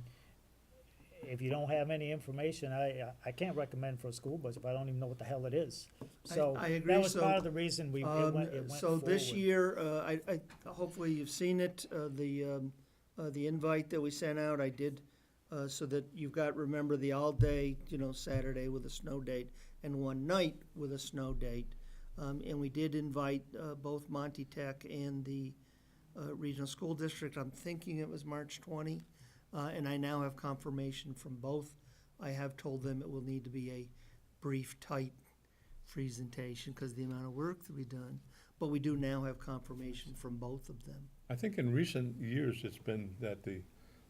if you don't have any information. I can't recommend for a school budget if I don't even know what the hell it is. So I agree. that was So, part of the reason it went So this forward. year, hopefully you've seen it, the invite that we sent out, I did, so that you've got, remember, the all-day, Saturday with a snow date, and one night with a snow date. And we did invite both Monty Tech and the Regional School District. I'm thinking it was March 20, and I now have confirmation from both. I have told them it will need to be a brief, tight presentation because of the amount of work that we've done. But we do now have confirmation from both of them. I think in recent years, it's been that the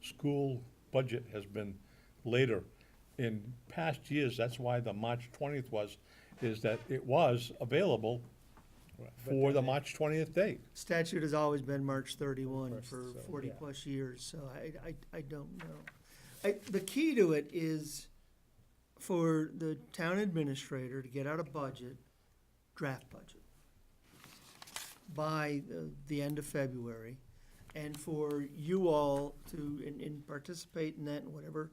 school budget has been later. In past years, that's why the March 20th is that it was available But for the then March 20th date. Statute has always been March 31 First, for so, 40-plus years, so I don't know. The key to it is for the town administrator to get out a budget, draft budget. by the end of February, and for you all to, and participate in that in whatever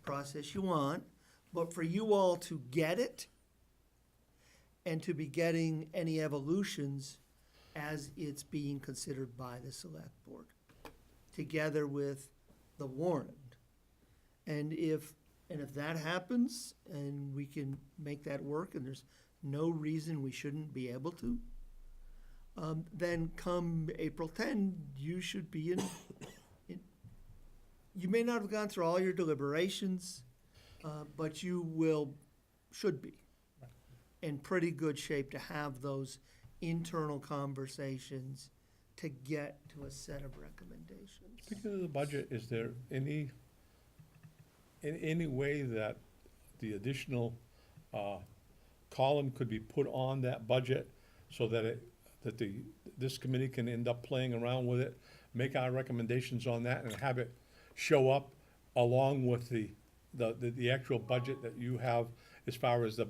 process you want, but for you all to get it and to be getting any evolutions as it's being considered by the select board, together with the warrant. And if that happens, and we can make that work, and there's no reason we shouldn't be able to, then come April 10, you should be you may not have gone through all your deliberations, but you should be in pretty good shape to have those internal conversations to get to a set of recommendations. Speaking of the budget, is there any way that the additional column could be put on that budget so that this committee can end up playing around with it, make our recommendations on that, and have it show up along with the actual budget that you have as far as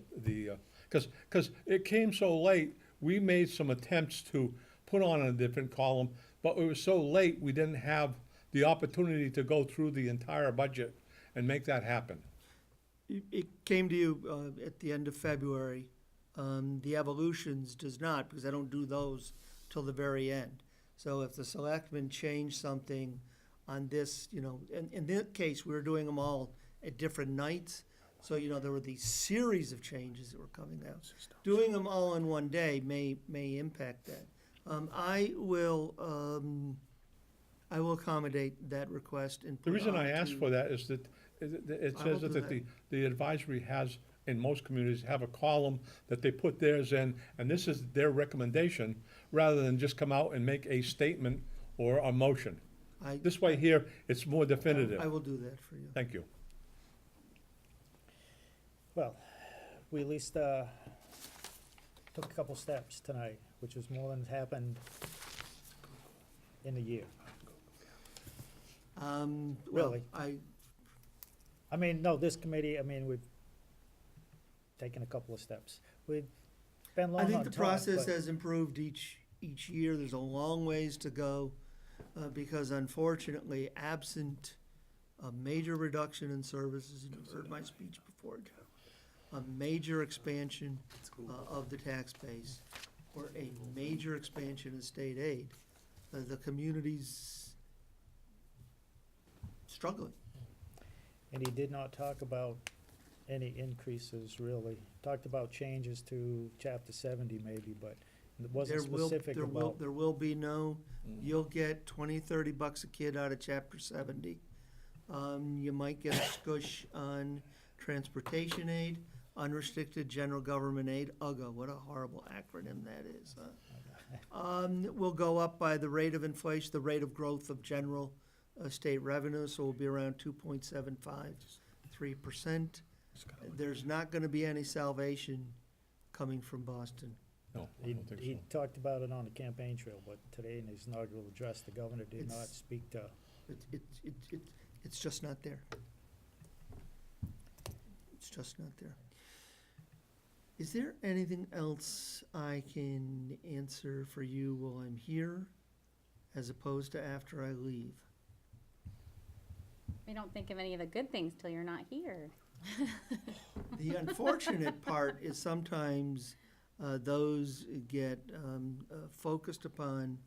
because it came so late, we made some attempts to put on a different column, but it was so late, we didn't have the opportunity to go through the entire budget and make that happen. It came to you at the end of February. The evolutions does not, because I don't do those till the very end. So if the selectmen change something on this, in this case, we were doing them all at different nights. So, there were these series of changes that were coming out. Doing them all in one day may impact that. I will accommodate that request and The put reason on I asked to- for that is that it I will says do that the advisory has, in most communities, have a column that they put theirs in, and this is their recommendation, rather than just come out and make a statement or a motion. This way here, it's more definitive. I will do that for you. Thank you. Well, we at least took a couple steps tonight, which was more than happened in a year. Well, Really? I mean, no, this committee, we've taken a couple of steps. We've been long I on think the top, process but- has improved each year. There's a long ways to go, because unfortunately, absent a major reduction in services, and you've heard my speech before, Joe, a major expansion of the tax base, or a major expansion of state aid, the community's struggling. And he did not talk about any increases, really. Talked about changes to chapter 70 maybe, but it wasn't specific about. There will be no, you'll get $20-30 a kid out of chapter 70. You might get a scush on transportation aid, unrestricted general government aid, UGA, what a horrible acronym that is, huh? Will go up by the rate of inflation, the rate of growth of general state revenue, so we'll be around 2.753%. There's not gonna be any salvation coming from Boston. No, I He don't think he so. talked about it on the campaign trail, but today in his inaugural address, the governor did not It's- speak to. It's just not there. It's just not there. Is there anything else I can answer for you while I'm here, as opposed to after I leave? We don't think of any of the good things till you're not here. The unfortunate part is sometimes those get focused upon,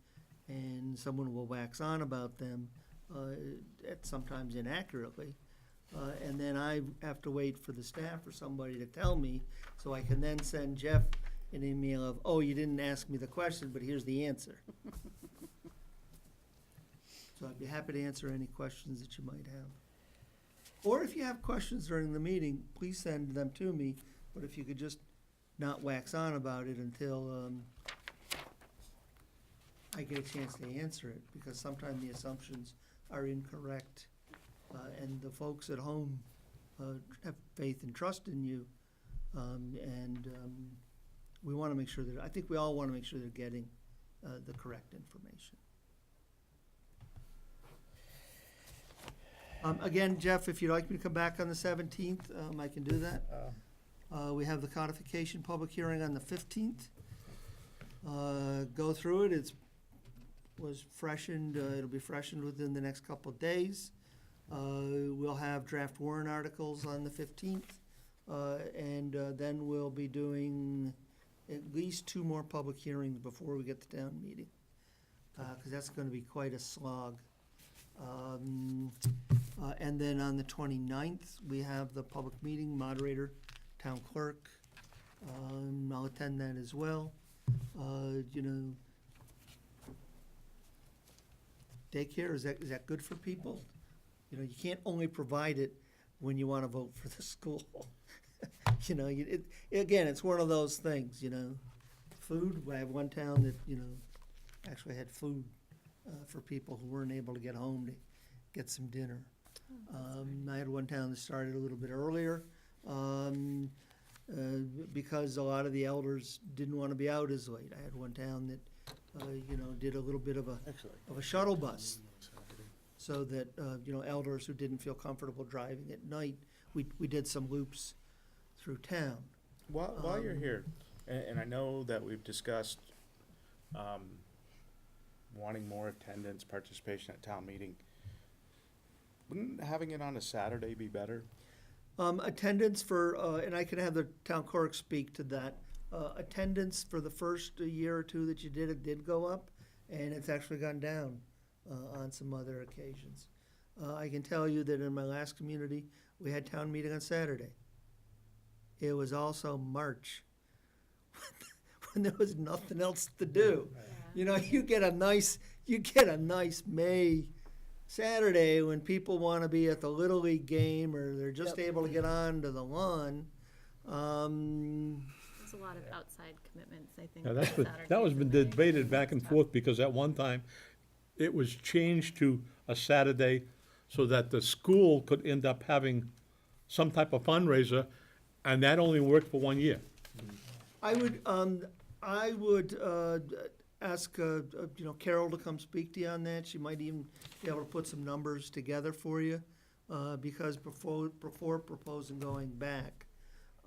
and someone will wax on about them, sometimes inaccurately. And then I have to wait for the staff or somebody to tell me, so I can then send Jeff an email of, oh, you didn't ask me the question, but here's the answer. So I'd be happy to answer any questions that you might have. Or if you have questions during the meeting, please send them to me, but if you could just not wax on about it until I get a chance to answer it, because sometimes the assumptions are incorrect. And the folks at home have faith and trust in you. And we want to make sure that, I think we all want to make sure they're getting the correct information. Again, Jeff, if you'd like me to come back on the 17th, I can do that. We have the codification public hearing on the 15th. go through it. Was freshened, it'll be freshened within the next couple of days. We'll have draft warrant articles on the 15th, and then we'll be doing at least 2 more public hearings before we get to town meeting, because that's going to be quite a slog. And then on the 29th, we have the public meeting, moderator, town clerk. I'll attend that as well. Daycare, is that good for people? You can't only provide it when you want to vote for the school. Again, it's one of those things, Food, I have one town that, actually had food for people who weren't able to get home to get some dinner. I had one town that started a little bit earlier, because a lot of the elders didn't want to be out as late. I had one town that, did a little bit of a shuttle bus, so that, elders who didn't feel comfortable driving at night, we did some loops through town. While you're here, and I know that we've discussed wanting more attendance, participation at town meeting, wouldn't having it on a Saturday be better? Attendance for, and I can have the town clerk speak to that. Attendance for the first year or two that you did, it did go up, and it's actually gone down on some other occasions. I can tell you that in my last community, we had town meeting on Saturday. It was also March, when there was nothing else to do. You get a nice May Saturday when people want to be at the Little League game, or they're just able to get onto the lawn. There's a lot of outside commitments, I think. Yeah, on that was Saturdays been and Mondays. debated back and forth, because at one time, it was changed to a Saturday so that the school could end up having some type of fundraiser, and that only worked for 1 year. I would ask, Carol to come speak to you on that. She might even be able to put some numbers together for you, because before proposing going back.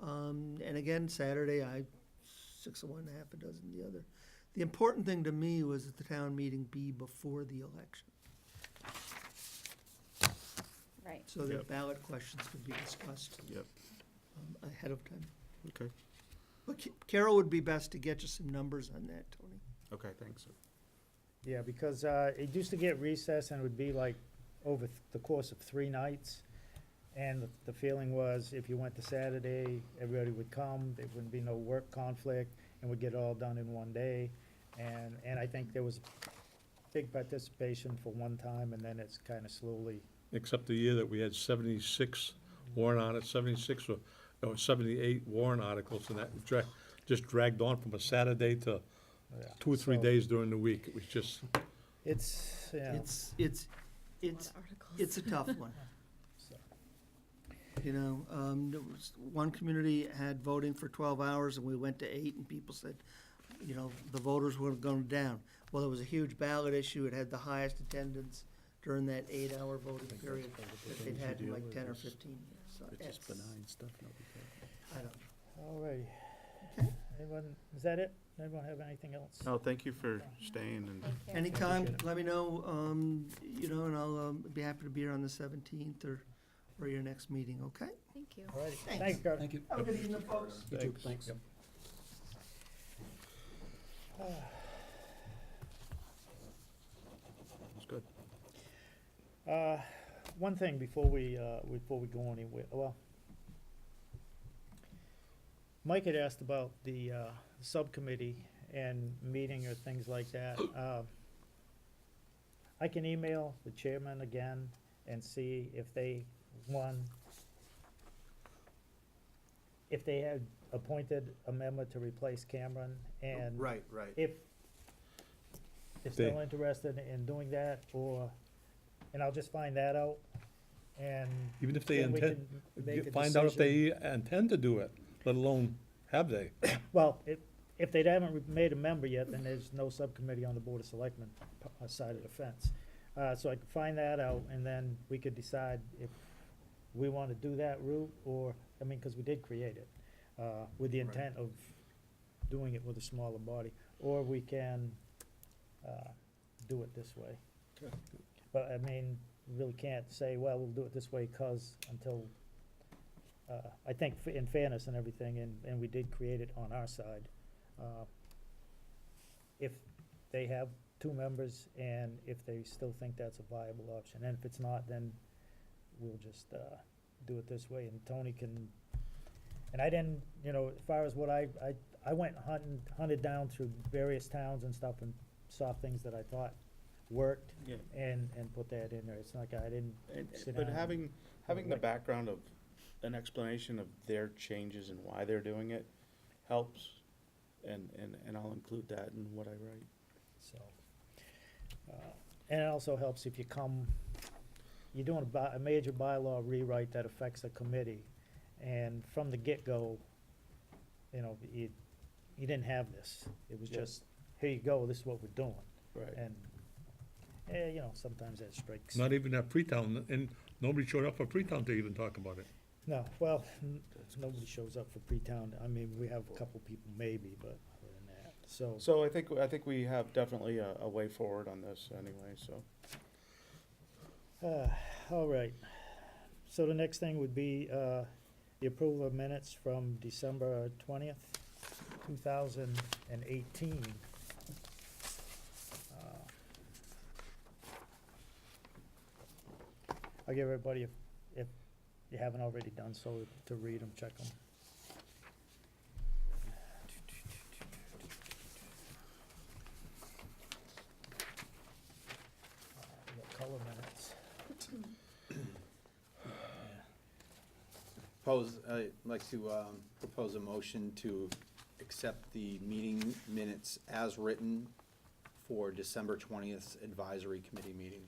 And again, Saturday, 6 of one, half a dozen the other. The important thing to me was that the town meeting be before the election, Right. so that Yep. ballot questions could be discussed Yep. Ahead of time. Okay. But Carol would be best to get you some numbers on that, Tony. Okay, thanks. Yeah, because it used to get recess, and it would be like over the course of 3 nights. And the feeling was, if you went to Saturday, everybody would come, there wouldn't be no work conflict, and we'd get it all done in 1 day. And I think there was big participation for one time, and then it's kind of slowly, Except the year that we had 76 warrant on it, 76 or 78 warrant articles, and that just dragged on from a Saturday to yeah. 2 or 3 So days during the week. It was just, It's, yeah. It's A lot of articles. It's a tough one. So, There was one community had voting for 12 hours, and we went to 8, and people said, the voters were going down. Well, it was a huge ballot issue. It had the highest attendance during that 8-hour voting period that they'd had in like 10 or 15 years. So it's- stuff. I don't know. all right. Okay. Anyone, is that it? Anyone have anything else? No, thank you for staying and. Thank you. Anytime, let me know, and I'll be happy to be here on the 17th or your next meeting, okay? Thank you. All righty. Thanks. Thanks, Carter. Thank you. Have a good evening, folks. You too, thanks. Yep. That's good. One thing before we go anywhere, well, Mike had asked about the subcommittee and meeting or things like that. I can email the chairman again and see if they, if they had appointed a member to replace Cameron, and Right. if they're They- still interested in doing that, and I'll just find that out, and even if they then we intend, can make a find out if decision. they intend to do it, let alone have they. Well, if they haven't made a member yet, then there's no subcommittee on the Board of Selectmen side of the fence. So I can find that out, and then we could decide if we want to do that route, or, because we did create it, with the intent of doing it with a smaller body. or we can, do it this way. Okay. But, I mean, really can't say, well, we'll do it this way, until, I think in fairness and everything, and we did create it on our side, if they have two members, and if they still think that's a viable option, and if it's not, then we'll just, do it this way, and Tony can, and I didn't, as far as what I went hunted down through various towns and stuff, and saw things that I thought worked, Yeah. and put that in there. It's like I didn't sit But down. having the background of an explanation of their changes and why they're doing it helps, and I'll include that in what I write. So, and it also helps if you're doing a major bylaw rewrite that affects a committee, and from the get-go, you didn't have this. It was Yeah. just, here you go, this is what we're doing. Right. And, sometimes that strikes. Not even at Freetown, and nobody showed up for Freetown to even talk about it. No, well, nobody shows up for pre-town. I mean, we have a couple people maybe, but other than that, so. So I think we have definitely a way forward on this anyway, so. All right. So the next thing would be the approval of minutes from December 20th, 2018. I'll give everybody, if you haven't already done so, to read them, check them. We got color minutes. I'd like to propose a motion to accept the meeting minutes as written for December 20th advisory committee meeting.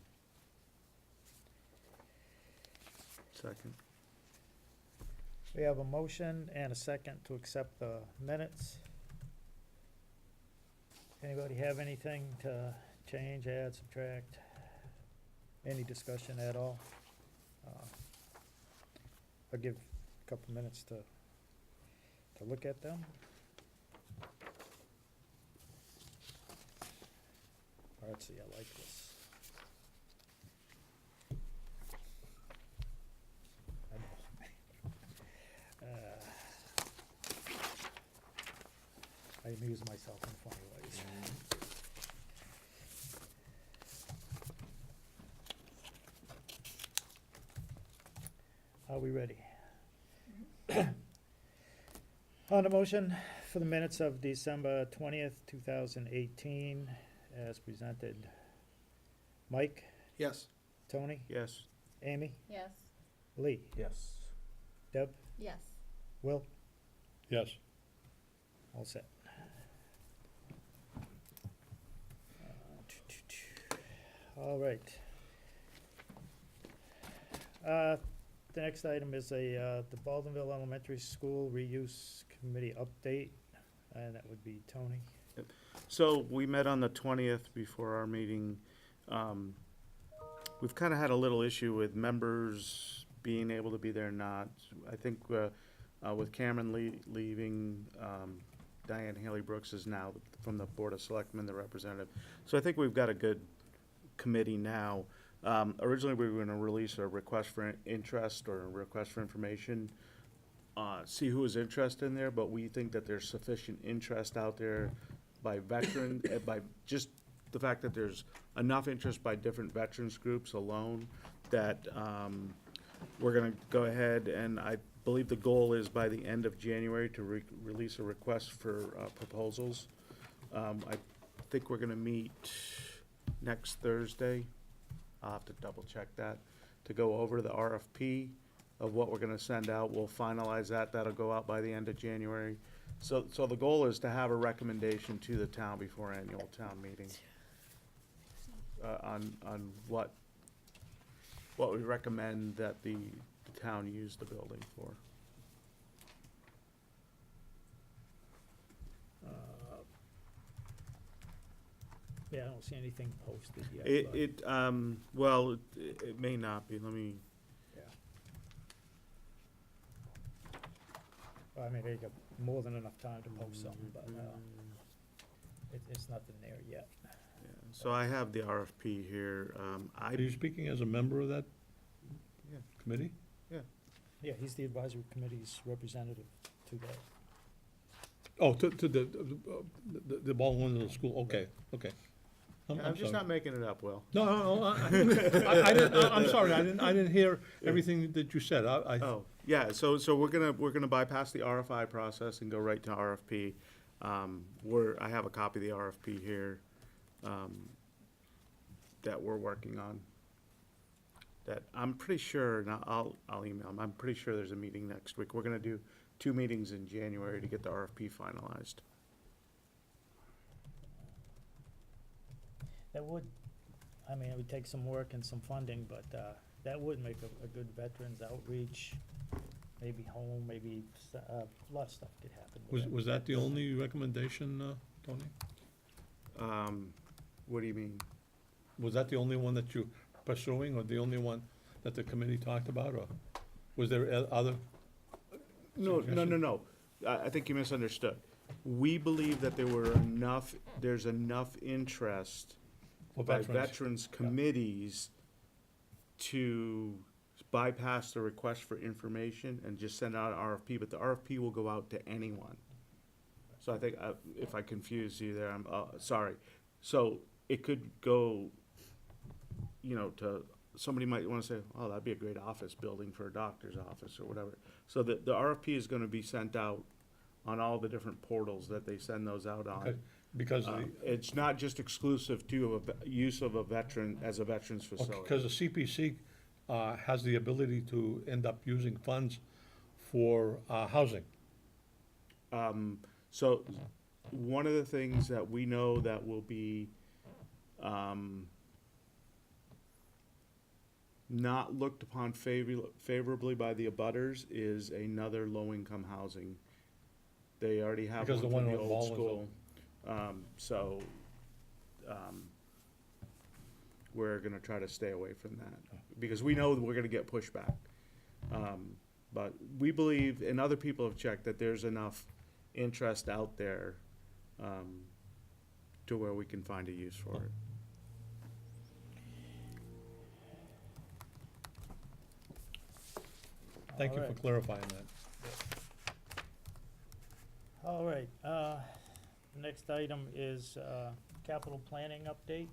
Second. We have a motion and a second to accept the minutes. Anybody have anything to change, add, subtract? Any discussion at all? I'll give a couple minutes to look at them. Let's see, I like this. I amuse myself in funny ways. Are we ready? On the motion for the minutes of December 20th, 2018, as presented. Mike, Yes. Tony, Yes. Amy, Yes. Lee, Yes. Deb, Yes. Will, Yes. all set. All right. The next item is the Baldwinville Elementary School Reuse Committee update, and that would be Tony. So we met on the 20th before our meeting. We've kind of had a little issue with members being able to be there or not. I think with Cameron leaving, Diane Haley Brooks is now from the Board of Selectmen, the representative. So I think we've got a good committee now. Originally, we were going to release a request for interest or a request for information, see who is interested in there, but we think that there's sufficient interest out there by veteran, by just the fact that there's enough interest by different veterans groups alone that we're going to go ahead, and I believe the goal is by the end of January to release a request for proposals. I think we're going to meet next Thursday. I'll have to double check that, to go over the RFP of what we're gonna send out. We'll finalize that. That'll go out by the end of January. So the goal is to have a recommendation to the town before annual town meeting on what we recommend that the town use the building for. Yeah, I don't see anything posted yet. Well, it may not be. Let me, Yeah. Well, I mean, they got more than enough time to post something, but, It's nothing there yet. So I have the RFP here. Are you speaking as a member of that Yeah. committee? Yeah, he's the advisory committee's representative to that. Oh, to the Baldwinville school, okay, okay. I'm just sorry. not making it up, Will. No, I didn't, I'm sorry, I didn't hear everything that you said. Oh, yeah, so we're gonna bypass the RFI process and go right to RFP. I have a copy of the RFP here, that we're working on. That I'm pretty sure, and I'll email them, I'm pretty sure there's a meeting next week. We're gonna do 2 meetings in January to get the RFP finalized. That would, I mean, it would take some work and some funding, but that would make a good veterans outreach, maybe home, maybe, a lot of stuff could happen with that. Was that the only recommendation, Tony? What do you mean? Was that the only one that you're pursuing, or the only one that the committee talked about, or was there other? No. I think you misunderstood. We believe that there's enough interest For by veterans? veterans committees to bypass the request for information and just send out an RFP, but the RFP will go out to anyone. So I think, if I confused you there, I'm, sorry. So it could go, to, somebody might wanna say, oh, that'd be a great office building for a doctor's office or whatever. So the RFP is gonna be sent out on all the different portals that they send those out Okay, on. because It's not just exclusive to use of a veteran as a veterans facility. because the CPC has the ability to end up using funds for housing. So, one of the things that we know that will be, not looked upon favorably by the abutters is another low-income housing. They already have Because one the for one the with old Baldwinville. school. We're gonna try to stay away from that, because we know that we're gonna get pushback. But we believe, and other people have checked, that there's enough interest out there, to where we can find a use for it. Thank you for Alright. clarifying that. All right, the next item is capital planning update.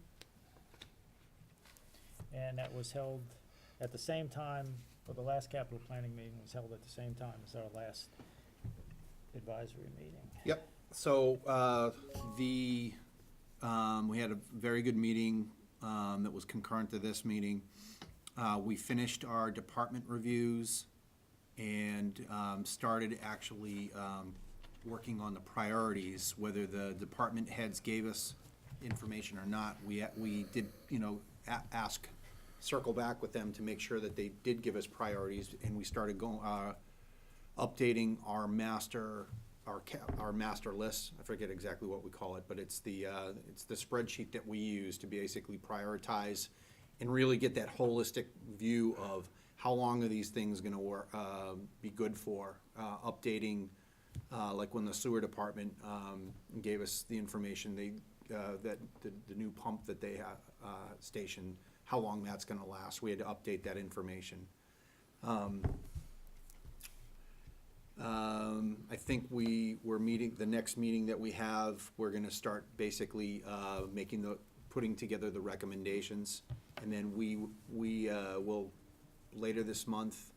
And that was held at the same time, or the last capital planning meeting was held at the same time as our last advisory meeting. Yep, so, we had a very good meeting, that was concurrent to this meeting. We finished our department reviews and, started actually, working on the priorities, whether the department heads gave us information or not. We did, ask, circle back with them to make sure that they did give us priorities, and we started updating our master list. I forget exactly what we call it, but it's the spreadsheet that we use to basically prioritize and really get that holistic view of how long are these things gonna work, be good for, updating, like when the sewer department, gave us the information, that the new pump that they have, stationed, how long that's gonna last. We had to update that information. I think we're meeting, the next meeting that we have, we're gonna start basically, putting together the recommendations. And then we will, later this month,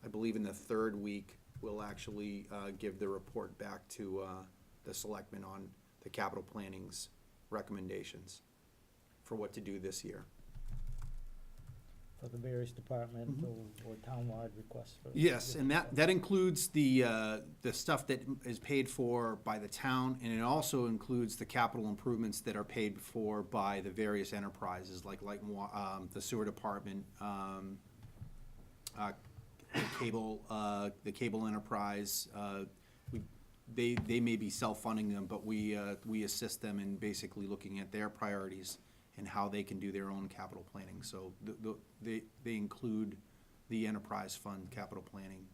I believe in the third week, we'll actually, give the report back to, the selectmen on the capital planning's recommendations for what to do this year. For the various departmental or townwide requests for. Yes, and that includes the stuff that is paid for by the town, and it also includes the capital improvements that are paid for by the various enterprises, like the sewer department, the cable enterprise. They may be self-funding them, but we assist them in basically looking at their priorities and how they can do their own capital planning. So they include the enterprise fund capital planning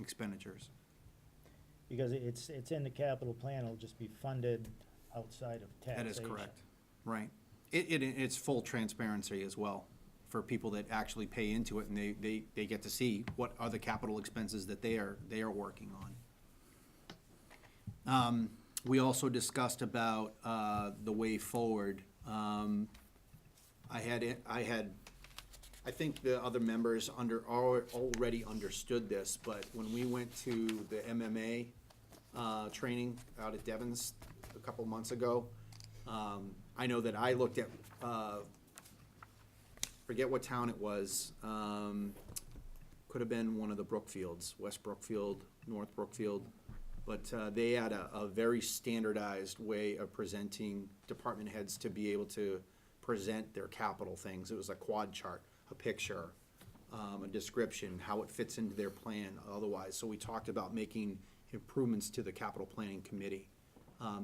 expenditures. Because it's in the capital plan, it'll just be funded outside of That taxation. is correct, right. It's full transparency as well for people that actually pay into it, and they get to see what other capital expenses that they are working on. We also discussed about the way forward. I think the other members already understood this, but when we went to the MMA training out at Devon's a couple months ago, I know that I looked at, forget what town it was, could have been one of the Brookfields, West Brookfield, North Brookfield, but they had a very standardized way of presenting department heads to be able to present their capital things. It was a quad chart, a picture, a description, how it fits into their plan otherwise. So we talked about making improvements to the capital planning committee.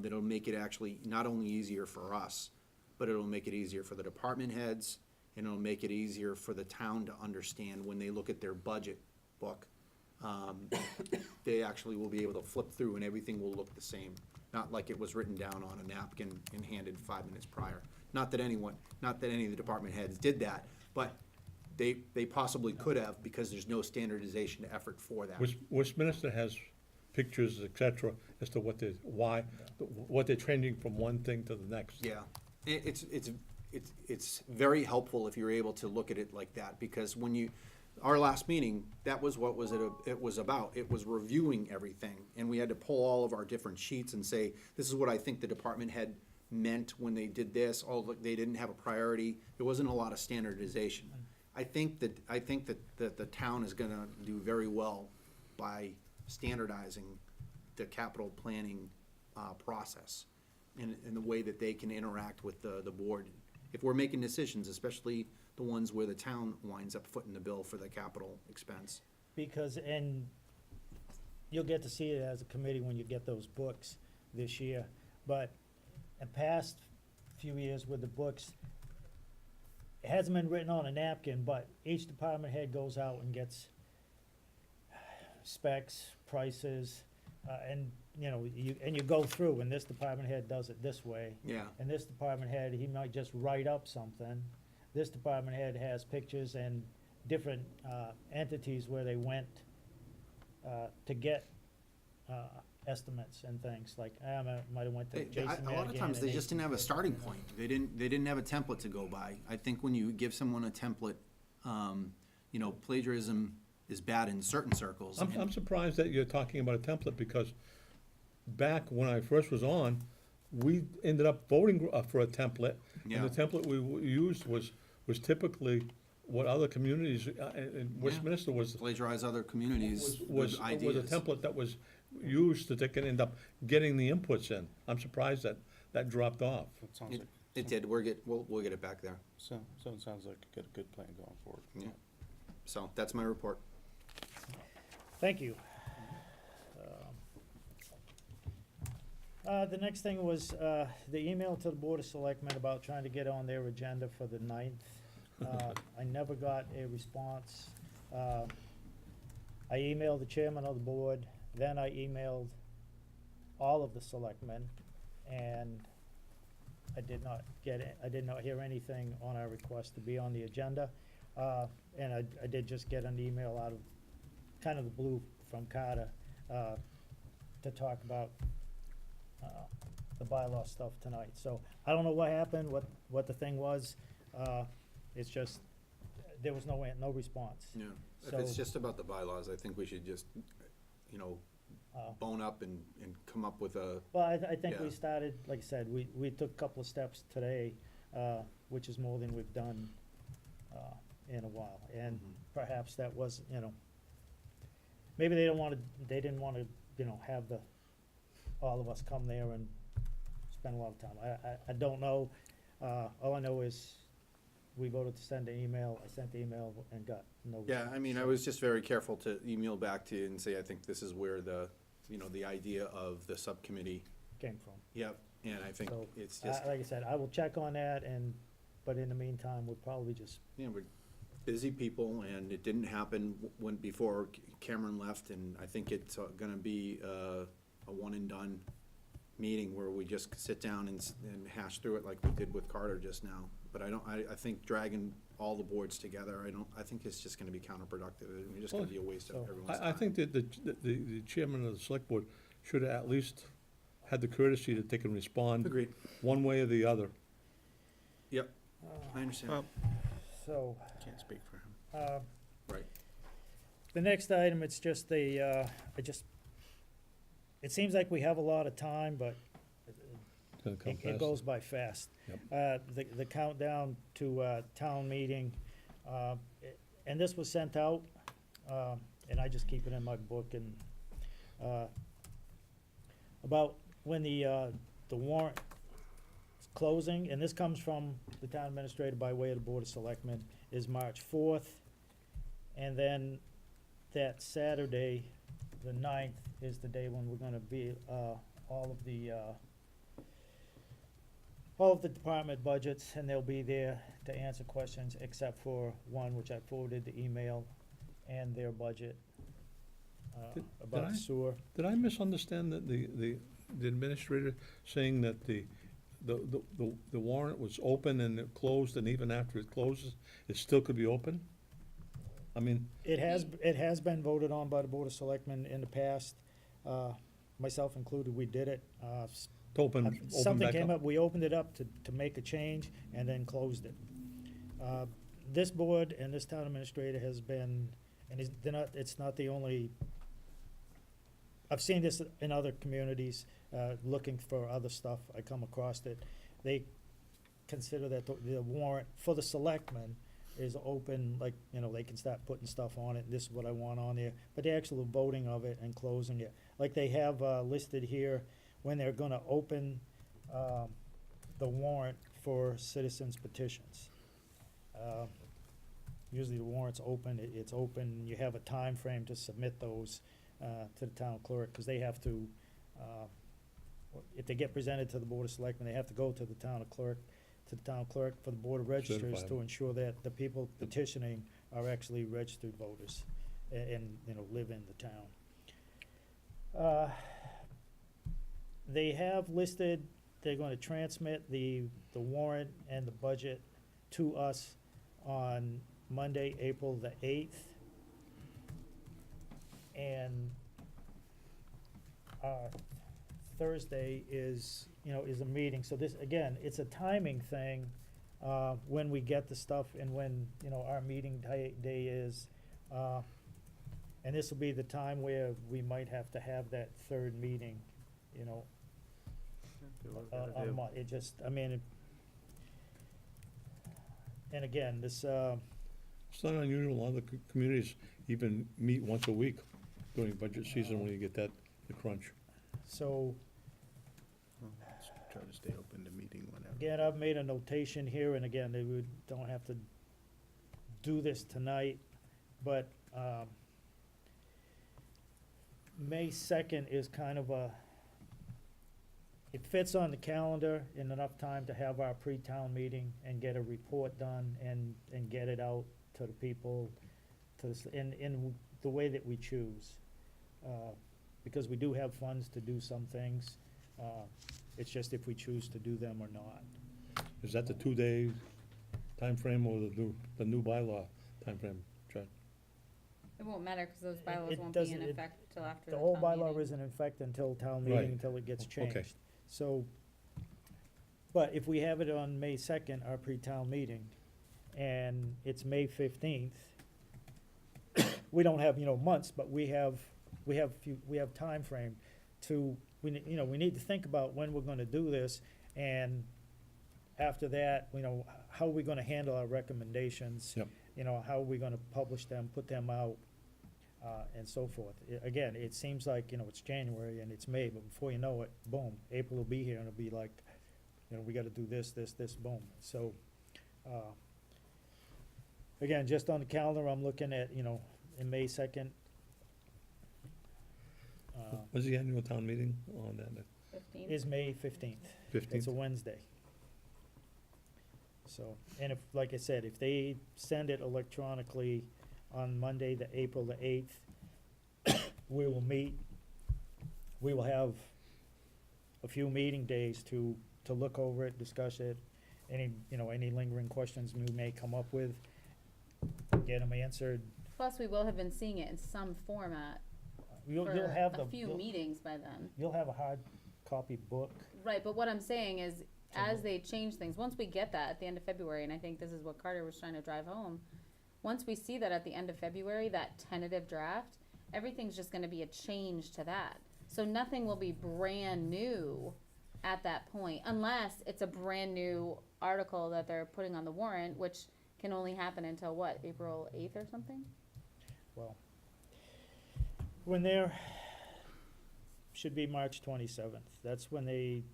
That'll make it actually not only easier for us, but it'll make it easier for the department heads, and it'll make it easier for the town to understand when they look at their budget book. They actually will be able to flip through and everything will look the same, not like it was written down on a napkin and handed 5 minutes prior. Not that any of the department heads did that, but they possibly could have, because there's no standardization effort for that. Westminster has pictures, et cetera, as to what they're changing from one thing to the next. Yeah, it's very helpful if you're able to look at it like that, because our last meeting, that was what it was about. It was reviewing everything, and we had to pull all of our different sheets and say, this is what I think the department head meant when they did this. Oh, look, they didn't have a priority. There wasn't a lot of standardization. I think that the town is gonna do very well by standardizing the capital planning process and the way that they can interact with the board. If we're making decisions, especially the ones where the town winds up footing the bill for the capital expense. Because, and you'll get to see it as a committee when you get those books this year, but in past few years with the books, it hasn't been written on a napkin, but each department head goes out and gets specs, prices, and, you know, you go through, and this department head does it this way. Yeah. And this department head, he might just write up something. This department head has pictures and different entities where they went to get estimates and things, like, I might have went to Jason A lot of Madigan times, and they just didn't have a starting point. They didn't have a template to go by. I think when you give someone a template, plagiarism is bad in certain circles. I'm surprised that you're talking about a template, because back when I first was on, we ended up voting for a template. Yeah. And the template we used was typically what other communities, in Westminster was Plagiarize other communities was with a ideas. template that was used that they can end up getting the inputs in. I'm surprised that dropped off. It sounds like, It did, we'll get it back there. so it sounds like you got a good plan going forward. Yeah. So, that's my report. Thank you. The next thing was the email to the Board of Selectmen about trying to get on their agenda for the 9th. I never got a response. I emailed the chairman of the board, then I emailed all of the selectmen, and I did not get it, I did not hear anything on our request to be on the agenda. And I did just get an email out of kind of the blue from Carter to talk about the bylaw stuff tonight. So I don't know what happened, what the thing was. It's just, there was no response. Yeah. If So- it's just about the bylaws, I think we should just, bone up and come up with a, Well, I think we Yeah. started, like I said, we took a couple of steps today, which is more than we've done in a while. And perhaps that was, maybe they didn't want to, have all of us come there and spend a lot of time. I don't know. All I know is we voted to send an email. I sent the email and got no. yeah, I mean, I was just very careful to email back to you and say, I think this is where the idea of the subcommittee, Came from. yep, and I think So, it's just, like I said, I will check on that, but in the meantime, we'll probably just, we're busy people, and it didn't happen before Cameron left, and I think it's gonna be a one and done meeting where we just sit down and hash through it like we did with Carter just now. But I think dragging all the boards together, I think it's just gonna be counterproductive. It's just gonna be a waste of everyone's time. I think that the chairman of the select board should have at least had the courtesy that they can respond Agreed. one way or the other. Yep, I understand. Well, So, can't speak for him. Right. the next item, it's just it seems like we have a lot of time, but It's gonna come it fast. goes by fast. The countdown to town meeting, and this was sent out, and I just keep it in my book, and about when the warrant is closing, and this comes from the town administrator by way of the Board of Selectmen, is March 4th. And then that Saturday, the 9th, is the day when we're gonna be, all of the department budgets, and they'll be there to answer questions, except for one, which I forwarded the email, and their budget, Did about I? the sewer. Did I misunderstand that the administrator saying that the warrant was open and it closed, and even after it closes, it still could be open? I mean, It has been voted on by the Board of Selectmen in the past, myself included, we did it. to open Something back came up? up, we opened it up to make a change and then closed it. This board and this town administrator has been, and it's not the only, I've seen this in other communities, looking for other stuff, I come across it. They consider that the warrant for the selectmen is open, like, they can start putting stuff on it, this is what I want on there, but the actual voting of it and closing it, like they have listed here, when they're gonna open the warrant for citizens petitions. Usually the warrant's open, it's open, you have a time frame to submit those to the town clerk, because they have to, if they get presented to the Board of Selectmen, they have to go to the town clerk for the Board of Registers Certify to them. ensure that the people petitioning are actually registered voters and, live in the town. They have listed, they're gonna transmit the warrant and the budget to us on Monday, April the 8th. And Thursday is a meeting, so this, again, it's a timing thing, when we get the stuff and when, our meeting day is. And this will be the time where we might have to have that third meeting, a month. It just, and again, this, It's not unusual, a lot of the communities even meet once a week during budget season when you get the crunch. so, Let's try to stay open to meeting whenever. again, I've made a notation here, and again, we don't have to do this tonight, but, May 2nd is kind of it fits on the calendar in enough time to have our pre-town meeting and get a report done and get it out to the people, in the way that we choose. Because we do have funds to do some things, it's just if we choose to do them or not. Is that the 2-day timeframe or the new bylaw timeframe, Chad? It won't matter, because those bylaws it won't be in doesn't- effect till after The the whole town bylaw meeting. isn't in effect until town Right. meeting, until it gets Okay. changed. So, but if we have it on May 2nd, our pre-town meeting, and it's May 15th, we don't have, months, but we have time frame to, we need to think about when we're gonna do this, and after that, how are we gonna handle our recommendations? Yep. How are we gonna publish them, put them out, and so forth. Again, it seems like, it's January and it's May, but before you know it, boom, April will be here and it'll be like, we gotta do this, boom. So, again, just on the calendar, I'm looking at, in May 2nd. When's the annual town meeting on that? 15th. Is May 15th. It's 15th? a Wednesday. So, and if, like I said, if they send it electronically on Monday, April the 8th, we will meet, we will have a few meeting days to look over it, discuss it, any, any lingering questions we may come up with, get them answered. Plus, we will have been seeing it in some format You'll for have a the, few meetings by then. you'll have a hard copy book. Right, but what I'm saying is, as they change things, once we get that at the end of February, and I think this is what Carter was trying to drive home, once we see that at the end of February, that tentative draft, everything's just gonna be a change to that. So nothing will be brand new at that point, unless it's a brand new article that they're putting on the warrant, which can only happen until what, April 8th or something? Well, when they're, should be March 27th. That's when they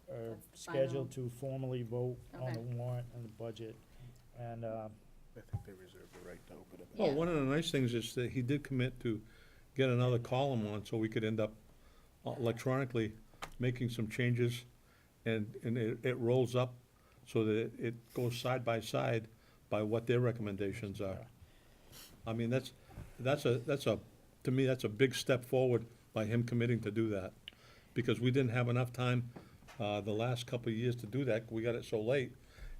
are That's the final. scheduled to formally vote on the Okay. warrant and the budget. And, I think they reserve the right to open it. Well, Yeah. one of the nice things is that he did commit to get another column on, so we could end up electronically making some changes, and it rolls up so that it goes side by side by what their recommendations are. I mean, to me, that's a big step forward by him committing to do that, because we didn't have enough time, the last couple of years to do that, we got it so late,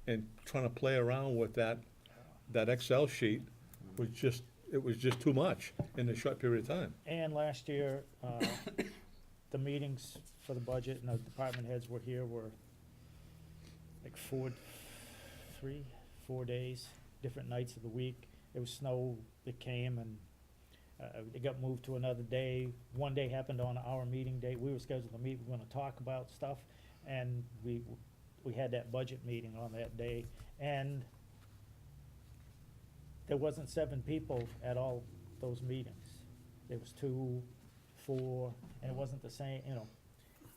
and trying to play around with that Excel sheet was just, it was just too much in a short period of time. and last year, the meetings for the budget and the department heads were here were like 4 days, different nights of the week. It was snow that came, and it got moved to another day. One day happened on our meeting day. We were scheduled to meet, we were gonna talk about stuff, and we had that budget meeting on that day, and there wasn't 7 people at all those meetings. There was 2, 4, and it wasn't the same,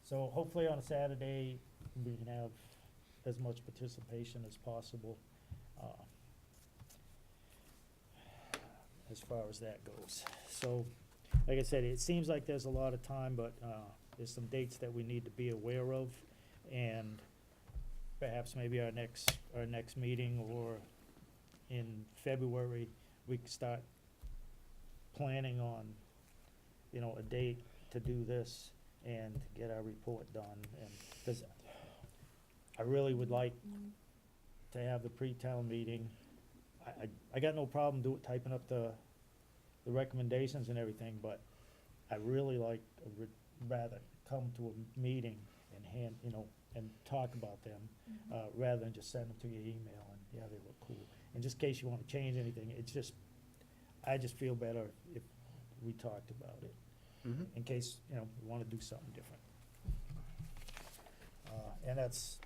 So hopefully on a Saturday, we can have as much participation as possible, as far as that goes. So, like I said, it seems like there's a lot of time, but, there's some dates that we need to be aware of, and perhaps maybe our next meeting, or in February, we could start planning on, a date to do this and get our report done. And, 'cause I really would like to have the pre-town meeting. I got no problem typing up the recommendations and everything, but I really would rather come to a meeting and and talk about them, rather than just send them to your email and, yeah, they look cool. And just in case you wanna change anything, I just feel better if we talked about it, in case, we wanna do something different. And that's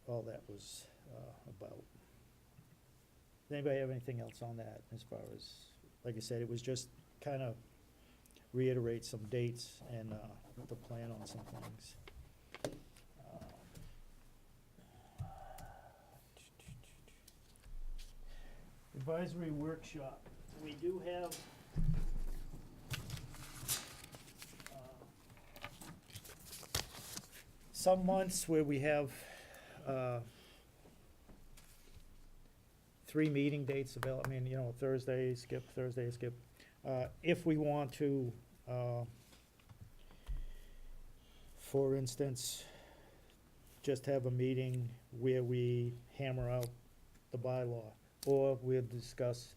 all that was, about. Does anybody have anything else on that, as far as, like I said, it was just kinda reiterate some dates and, to plan on some things. Advisory workshop, we do have, some months where we have, 3 meeting dates available. I mean, Thursday, skip. If we want to, for instance, just have a meeting where we hammer out the bylaw, or we'll discuss,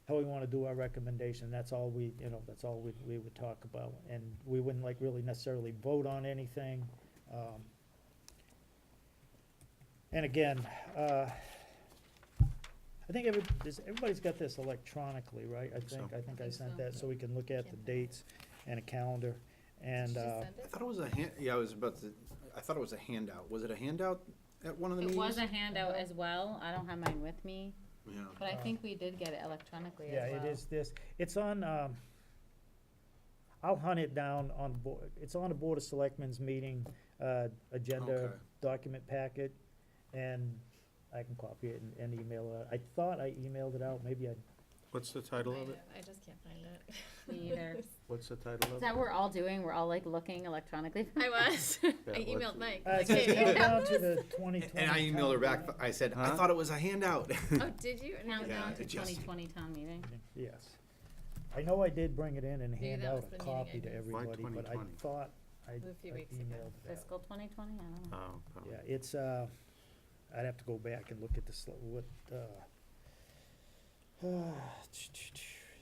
how we wanna do our recommendation. That's all we would talk about, and we wouldn't really necessarily vote on anything. And again, I think everybody's got this electronically, right? I think I sent that, so we can look at the dates and a calendar, and, I thought it was a I thought it was a handout. Was it a handout at one of the It meetings? was a handout as well, I don't have mine with me, Yeah. but I think we did get it electronically as yeah, well. it is this, it's on, I'll hunt it down on it's on the Board of Selectmen's meeting, agenda Okay. document packet, and I can copy it and email it out. I thought I emailed it out, maybe I, What's the title of it? I just can't find it. Me either. What's the title Is of that it? what we're all doing? We're all looking electronically? I was. Yeah, I let's- emailed Mike. it Like, says hey, countdown to the 2020. And I emailed her back, I said, I Huh? thought it was a handout. oh, did you? Countdown to it just- 2020 town meeting. Yes. I know I did bring it in and Maybe hand that out was a the meeting I copy to missed. everybody, but I 2020? thought I It was a few I weeks ago. emailed that. Fiscal 2020, I don't know. Oh, probably. Yeah, it's, I'd have to go back and look at what,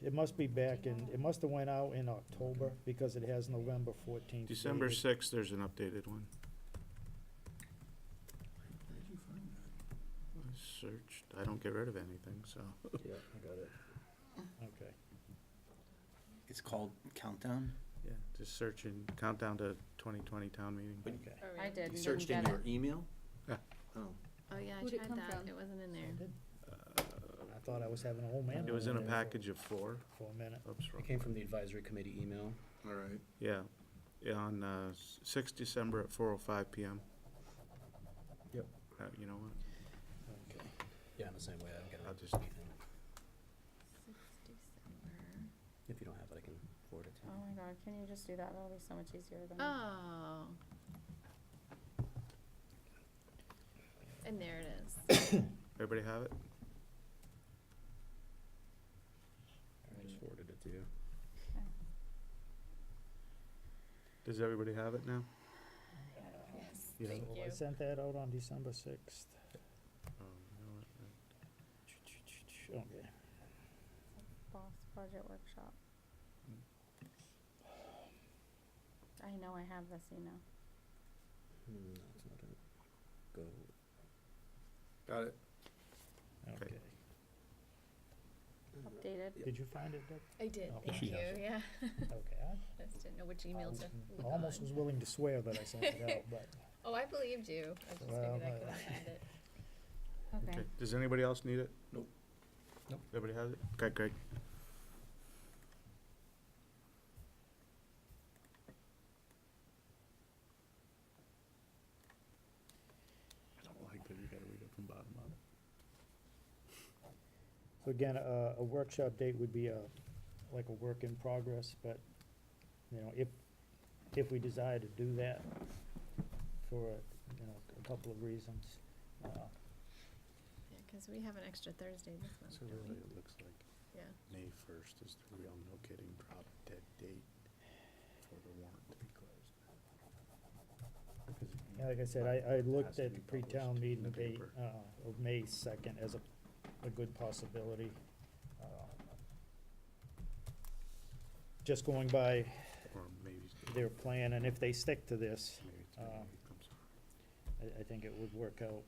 it must be back in, it must have went out in October, because it has November 14th. December dated. 6th, there's an updated one. I searched, I don't get rid of anything, so. Yeah, I got it. Okay. It's called Countdown? Yeah, just searching countdown to 2020 town meeting. Okay. I did, You and searched didn't in get your it. email? Yeah. Oh, Oh, yeah, I Who'd it tried come that. from? It wasn't in there. I thought I was having a whole man. It was in a there package of 4. For a minute. Oops, wrong. It came from the advisory committee email. all right. Yeah, on 6th December at 4:05 PM. Yep. You know what? Okay. Yeah, in the same way, I get I'll it. just- December. If you don't have it, I can forward it to you. Oh my god, can you just do that? That'll be so much easier than. Oh. And there it is. Everybody have it? I just forwarded it to you. Does everybody have it now? Yes, Yeah. thank So you. I sent that out on December 6th. Oh, you know what? Okay. Boss budget workshop. I know I have this email. That's not it. Go. Got it. Okay. Updated. Did you find it, Deb? I did, Oh, thank she you, has it. yeah. Okay. I just didn't know which emails to I look almost on. was willing to swear that I sent it out, but Oh, I believed you. I just Well, figured I couldn't find it. Okay. Okay, does anybody else need it? Nope. Nope. Everybody has it? Okay, great. I don't like that you gotta read it from bottom up. so again, a workshop date would be like a work in progress, but, you know, if we desire to do that for, a couple of reasons, Yeah, because we have an extra Thursday this month, So don't really, we? it looks like Yeah. May 1st is the real no kidding drop dead date for the warrant to be closed. Because it yeah, like I said, I looked has to at be the pre-town published in meeting the date, paper. of May 2nd as a good possibility. Just going by Or maybe, their plan, and if they stick to this, maybe it's May 8th, I'm sorry. I think it would work out.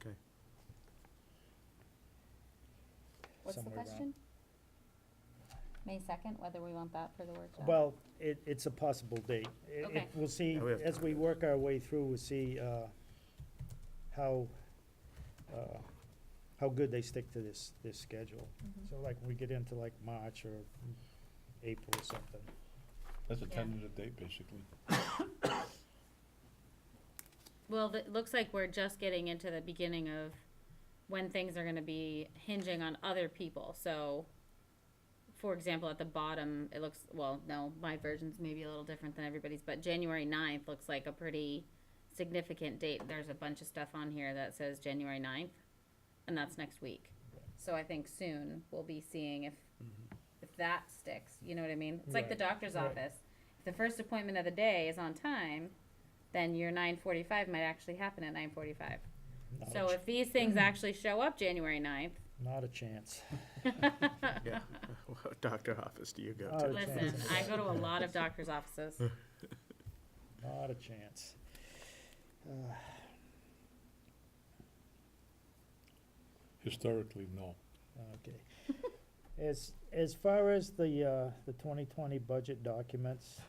Okay. What's the somewhere around- question? May 2nd, whether we want that for the workshop? Well, it's a possible date. Okay. We'll see, Yeah, we have as time. we work our way through, we'll see how good they stick to this schedule. Mhm. So like, when we get into like March or April or something. That's a Yeah. tentative date, basically. Well, it looks like we're just getting into the beginning of when things are gonna be hinging on other people, so, for example, at the bottom, it looks, well, no, my version's maybe a little different than everybody's, but January 9th looks like a pretty significant date. There's a bunch of stuff on here that says January 9th, and that's next week. So I think soon we'll be seeing if that sticks, you know what I mean? It's like the Right, doctor's right. office. If the first appointment of the day is on time, then your 9:45 might actually happen at 9:45. Not So a if these things actually show up January 9th, Not a chance. Yeah, what doctor office do you go Oh, to? listen, I go to a lot of doctor's offices. Not a chance. Historically, no. Okay. As far as the 2020 budget documents,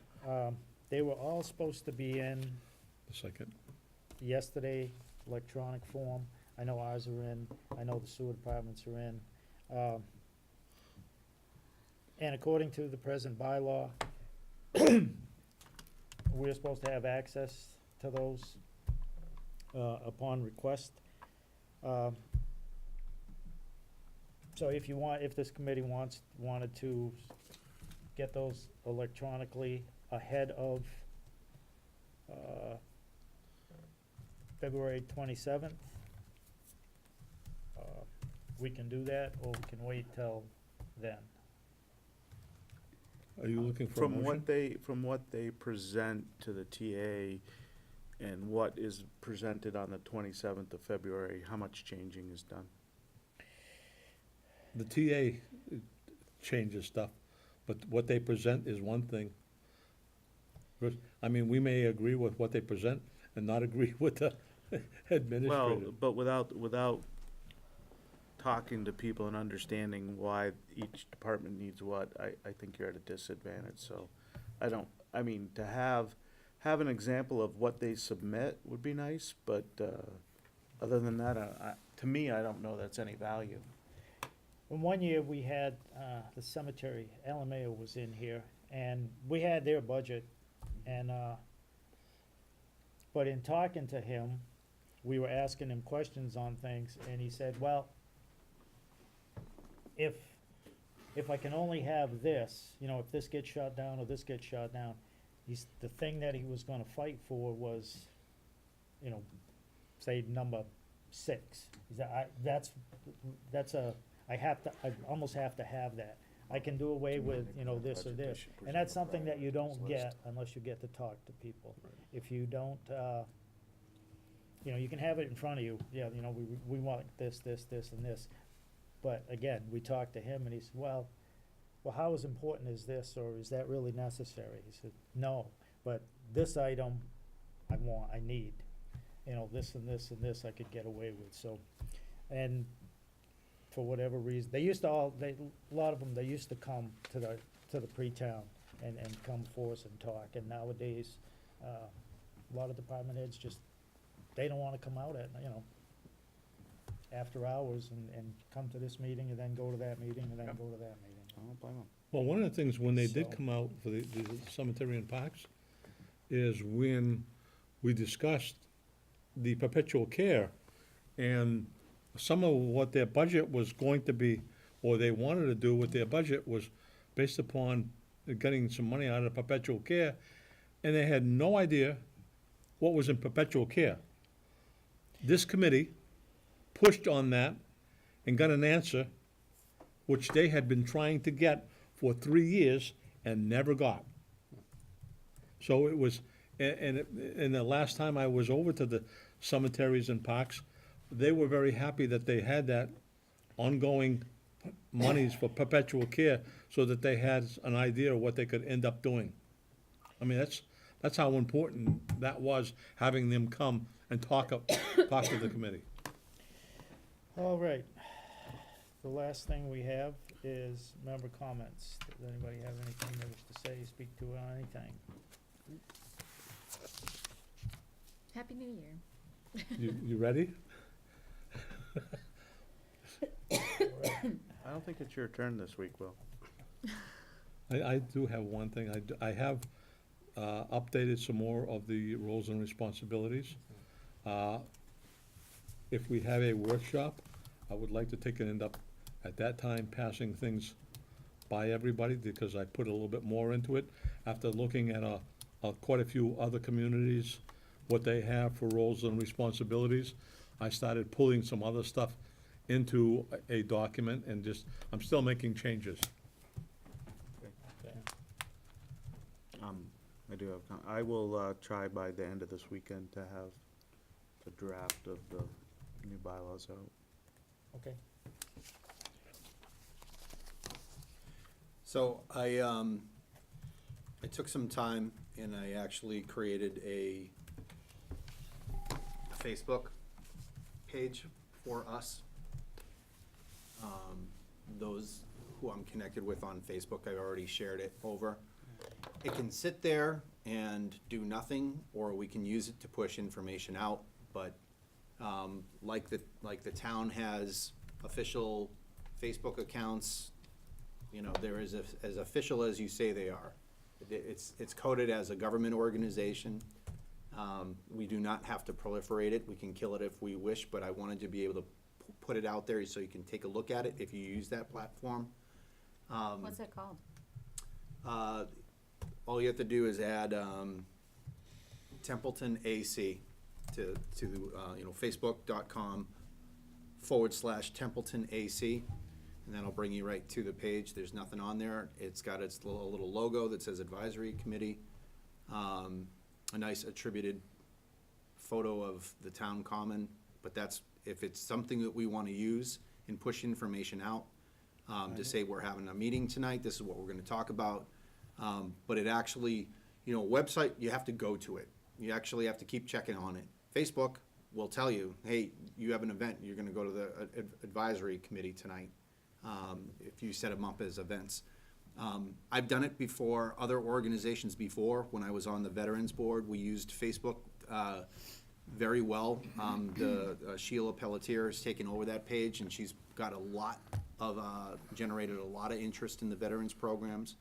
they were all supposed to be in The second, yesterday, electronic form. I know ours are in, I know the sewer departments are in. And according to the present bylaw, we're supposed to have access to those upon request. So if this committee wanted to get those electronically ahead of February 27th, we can do that, or we can wait till then. Are you looking for a motion? From what they present to the TA and what is presented on the 27th of February, how much changing is done? The TA changes stuff, but what they present is one thing. I mean, we may agree with what they present and not agree with the Well, administrative. but without talking to people and understanding why each department needs what, I think you're at a disadvantage, so I mean, to have an example of what they submit would be nice, but, other than that, to me, I don't know that's any value. And one year, we had, the cemetery, Alan Mayo was in here, and we had their budget, and, but in talking to him, we were asking him questions on things, and he said, well, if I can only have this, you know, if this gets shot down or this gets shot down, the thing that he was gonna fight for was, you know, say number 6. He said, I almost have to have that. I can do away with, you know, this or this. And that's something that you don't get unless you get to talk to people. If you don't, you know, you can have it in front of you, yeah, you know, we want this, this, this, and this. But again, we talked to him and he said, well, how is important is this, or is that really necessary? He said, no, but this item I need. You know, this and this and this I could get away with, so. And for whatever reason, a lot of them, they used to come to the pre-town and come for us and talk. And nowadays, a lot of department heads they don't wanna come out at, you know, after hours and come to this meeting and then go to that meeting and then go to that meeting. I don't blame them. Well, one of the things, when they did So- come out for the cemetery and parks, is when we discussed the perpetual care, and some of what their budget was going to be, or they wanted to do with their budget, was based upon getting some money out of perpetual care, and they had no idea what was in perpetual care. This committee pushed on that and got an answer, which they had been trying to get for 3 years and never got. So it was, and the last time I was over to the cemeteries and parks, they were very happy that they had that ongoing monies for perpetual care, so that they had an idea of what they could end up doing. I mean, that's how important that was, having them come and talk to the committee. All right. The last thing we have is member comments. Does anybody have anything they wish to say, speak to on anything? Happy New Year. You ready? I don't think it's your turn this week, Will. I do have one thing. I have updated some more of the roles and responsibilities. If we have a workshop, I would like to take it, end up at that time passing things by everybody, because I put a little bit more into it after looking at quite a few other communities, what they have for roles and responsibilities. I started pulling some other stuff into a document, and I'm still making changes. I do have, I will, try by the end of this weekend to have the draft of the new bylaws out. Okay. So I took some time and I actually created a Facebook page for us. Those who I'm connected with on Facebook, I've already shared it over. It can sit there and do nothing, or we can use it to push information out, but like the town has official Facebook accounts, you know, they're as official as you say they are. It's coded as a government organization. We do not have to proliferate it. We can kill it if we wish, but I wanted to be able to put it out there so you can take a look at it if you use that platform. What's it called? All you have to do is add Templeton AC to Facebook.com Templeton AC, and that'll bring you right to the page. There's nothing on there. It's got its little logo that says Advisory Committee, a nice attributed photo of the town common, but that's, if it's something that we want to use and push information out, to say we're having a meeting tonight, this is what we're gonna talk about. But it actually, you know, website, you have to go to it. You actually have to keep checking on it. Facebook will tell you, hey, you have an event, you're gonna go to the advisory committee tonight, if you set them up as events. I've done it before, other organizations before. When I was on the Veterans Board, we used Facebook very well. Sheila Pelletier has taken over that page, and she's got a lot of, generated a lot of interest in the veterans programs.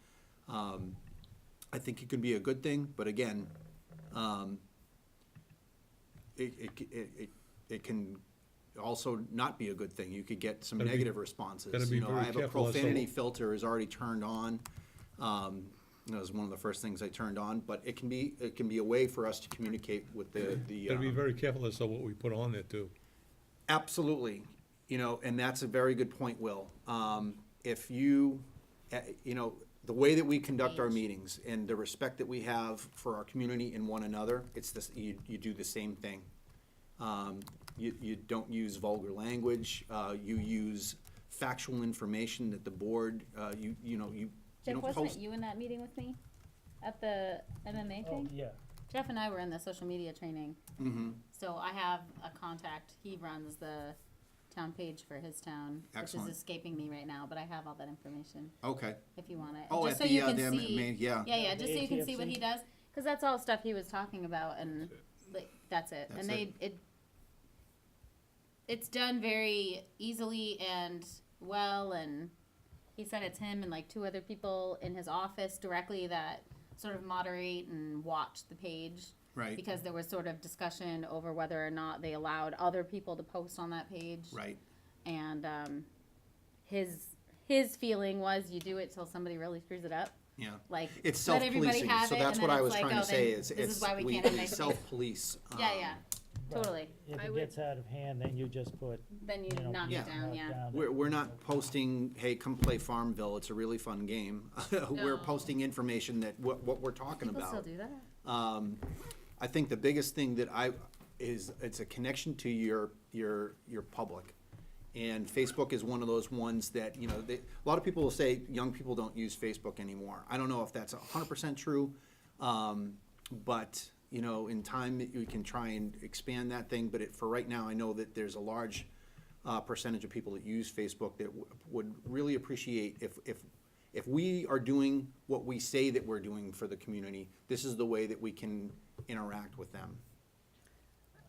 I think it could be a good thing, but again, it can also not be a good thing. You could get some Gotta be- negative responses. gotta be You know, I very have a careful as to profanity what- filter is already turned on. That was one of the first things I turned on, but it can be a way for us to communicate with the. Gotta be very careful as to what we put on there too. Absolutely, you know, and that's a very good point, Will. If you, you know, the way that we conduct our meetings and the respect that we have for our community and one another, it's this, you do the same thing. You don't use vulgar language, you use factual information that the board, you know, you Jeff, don't wasn't post. it you in that meeting with me at the MMA Oh, thing? yeah. Jeff and I were in the social media training. Mhm. So I have a contact. He runs the town page for his town, Excellent. which is escaping me right now, but I have all that information Okay. if you want it. Oh, Just at so the, you can the see. yeah. Yeah, The just so you can see what ATFC? he does, because that's all stuff he was talking about, and like that's it. That's And it's done very easily and well, and he said it's him and like two other people in his office directly that sort of moderate and watch the page. Right. Because there was sort of discussion over whether or not they allowed other people to post on that page. Right. And his feeling was you do it till somebody really screws it up. Yeah. Like It's let everybody self-policing, have so it, that's and what then I it's was like, trying oh, to say, then is this is it's, why we we can't have nice things. self-police. Yeah, yeah, totally. If I it would- gets out of hand, then you just put, Then you you know. knock Yeah. it down, yeah. We're not posting, hey, come play Farmville, it's a really fun game. We're No. posting information that, what we're talking People about. still do that. I think the biggest thing that it's a connection to your public. And Facebook is one of those ones that, you know, a lot of people will say young people don't use Facebook anymore. I don't know if that's 100% true, but, you know, in time, we can try and expand that thing, but for right now, I know that there's a large percentage of people that use Facebook that would really appreciate if we are doing what we say that we're doing for the community, this is the way that we can interact with them.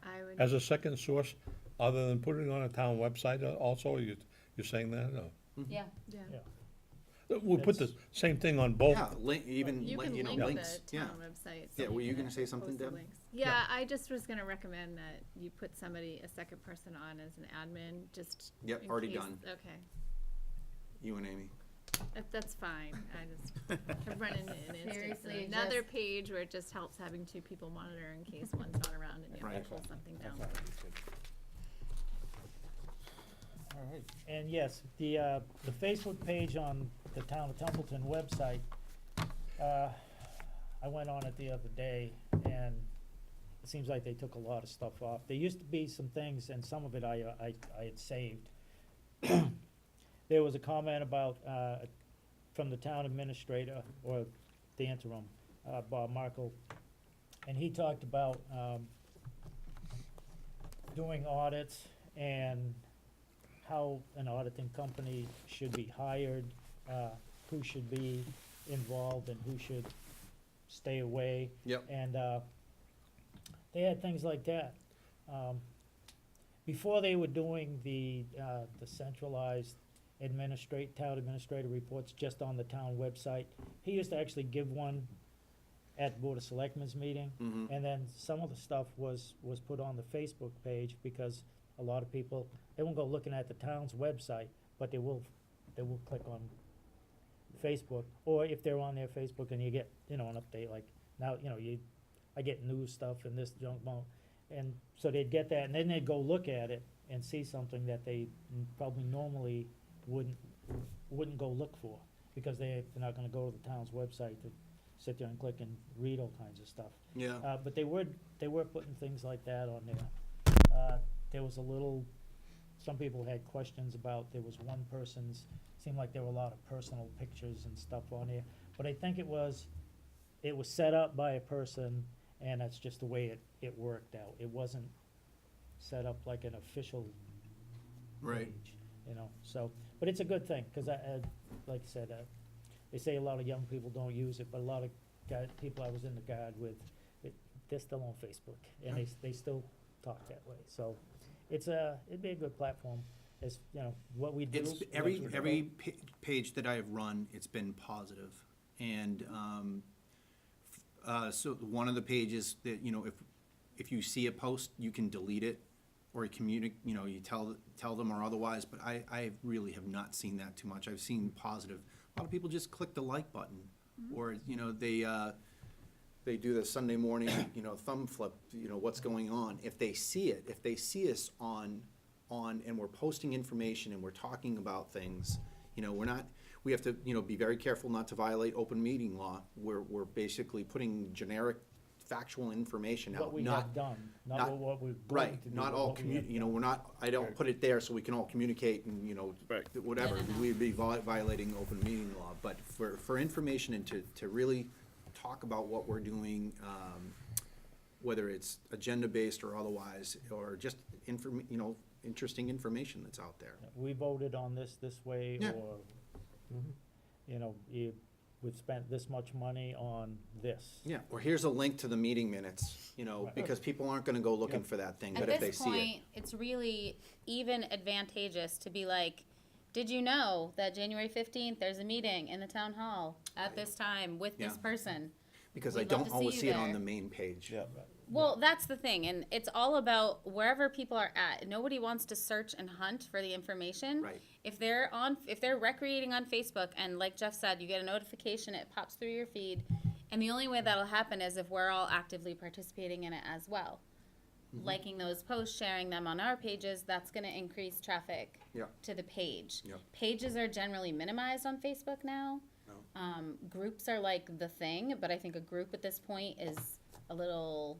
I would, As a second source, other than putting it on a town website also, you're saying that, no? Yeah. yeah. yeah. We'll put the same thing on both. Yeah, even, You can you know, link links, the yeah. town website. Yeah, so were you can gonna say something, post the Deb? links. Yeah, I just was gonna recommend that you put somebody, a second person on as an admin, just. Yep, in already case- done. Okay, You and Amy. that's fine. I just have run into an instance, Seriously, in another just- page where it just helps having two people monitor in case one's not around and you have Right. to pull something down. All right. And yes, the Facebook page on the Town of Templeton website, I went on it the other day, and it seems like they took a lot of stuff off. There used to be some things, and some of it I had saved. There was a comment about, from the town administrator, or the interim, Bob Markle, and he talked about, doing audits and how an auditing company should be hired, who should be involved and who should stay away. Yep. And they had things like that. Before they were doing the centralized town administrator reports just on the town website, he used to actually give one at Board of Selectmen's meeting. Mhm. And then some of the stuff was put on the Facebook page because a lot of people, they won't go looking at the town's website, but they will click on Facebook. Or if they're on their Facebook and you get, you know, an update, like now, you know, I get news stuff and this junk bone. And so they'd get that and then they'd go look at it and see something that they probably normally wouldn't go look for, because they're not gonna go to the town's website to sit there and click and read all kinds of stuff. Yeah. But they were putting things like that on there. There was a little, some people had questions about, there was one person's, seemed like there were a lot of personal pictures and stuff on there. But I think it was set up by a person, and that's just the way it worked out. It wasn't set up like an official Right. page, you know, so, but it's a good thing, because like I said, they say a lot of young people don't use it, but a lot of people I was in the guard with, they're still on Facebook, and they still talk that way, so it'd be a good platform, as, you know, what we do. It's, what every we page that I have run, it's been positive. And, so one of the pages that, you know, if you see a post, you can delete it, or you tell them or otherwise, but I really have not seen that too much. I've seen positive. A lot of people just click the like button, or, you know, they do the Sunday morning, you know, thumb flip, you know, what's going on. If they see it, if they see us on, and we're posting information and we're talking about things, you know, we have to, you know, be very careful not to violate open meeting law. We're basically putting generic factual information out, What we not, have done, not- not what we're going right, to do. not but all what we have you know, done. we're not, I don't put it there so we can all communicate and, you know, whatever. We'd be violating open meeting law, but for information and to really talk about what we're doing, whether it's agenda-based or otherwise, or just you know, interesting information that's out there. We voted on this way, Yeah. or, you know, we've spent this much money on this. Yeah, or here's a link to the meeting minutes, you know, because people aren't gonna go looking for that thing, At but if they this see it. point, it's really even advantageous to be like, did you know that January 15th, there's a meeting in the town hall at this time with this Yeah. person? Because I We'd love don't to see always you see it on there. the main page. Well, that's the thing, and it's all about wherever people are at. Nobody wants to search and hunt for the information. Right. If they're recreating on Facebook, and like Jeff said, you get a notification, it pops through your feed, and the only way that'll happen is if we're all actively participating in it as well. Liking those posts, sharing them on our pages, that's gonna increase traffic Yeah. to the page. Yeah. Pages are generally minimized on Facebook now. Groups are like the thing, but I think a group at this point is a little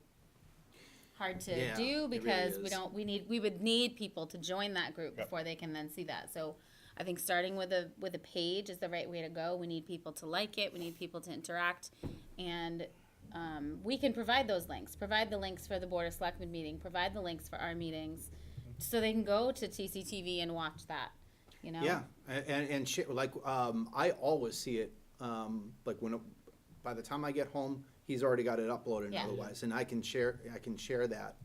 hard to Yeah, it do really because is. we would need people to join that group before they can then see that. So I think starting with a page is the right way to go. We need people to like it, we need people to interact, and we can provide those links, provide the links for the Board of Selectmen meeting, provide the links for our meetings, so they can go to TCTV and watch that, you know? Yeah, and shit, like, I always see it, like by the time I get home, he's already got it uploaded Yeah. otherwise, and I can share that.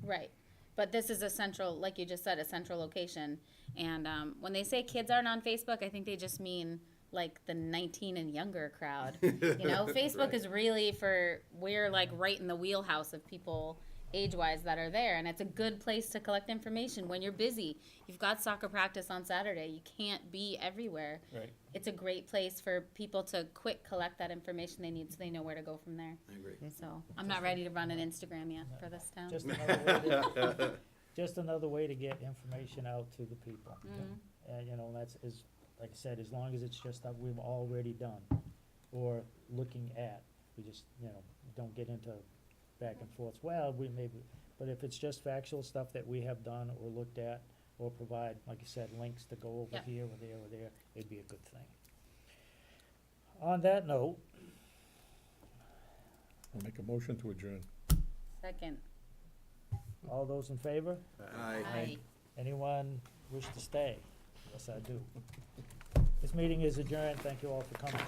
Right. But this is a central, like you just said, a central location. And when they say kids aren't on Facebook, I think they just mean like the 19 and younger crowd. You know, Facebook Right. is really we're like right in the wheelhouse of people age-wise that are there. And it's a good place to collect information when you're busy. You've got soccer practice on Saturday. You can't be everywhere. Right. It's a great place for people to quick collect that information they need so they know where to go from there. I agree. So I'm not ready to run an Instagram yet for this town. Just another way to get information out to the people. You know, that's, like I said, as long as it's just that we've already done, or looking at, we just, you know, don't get into back and forth, well, but if it's just factual stuff that we have done or looked at, or provide, like you said, links to go over Yep. here or there or there, it'd be a good thing. On that note, I'll make a motion to adjourn. Second. all those in favor? Aye. Anyone wish to stay? Yes, I do. This meeting is adjourned. Thank you all for coming.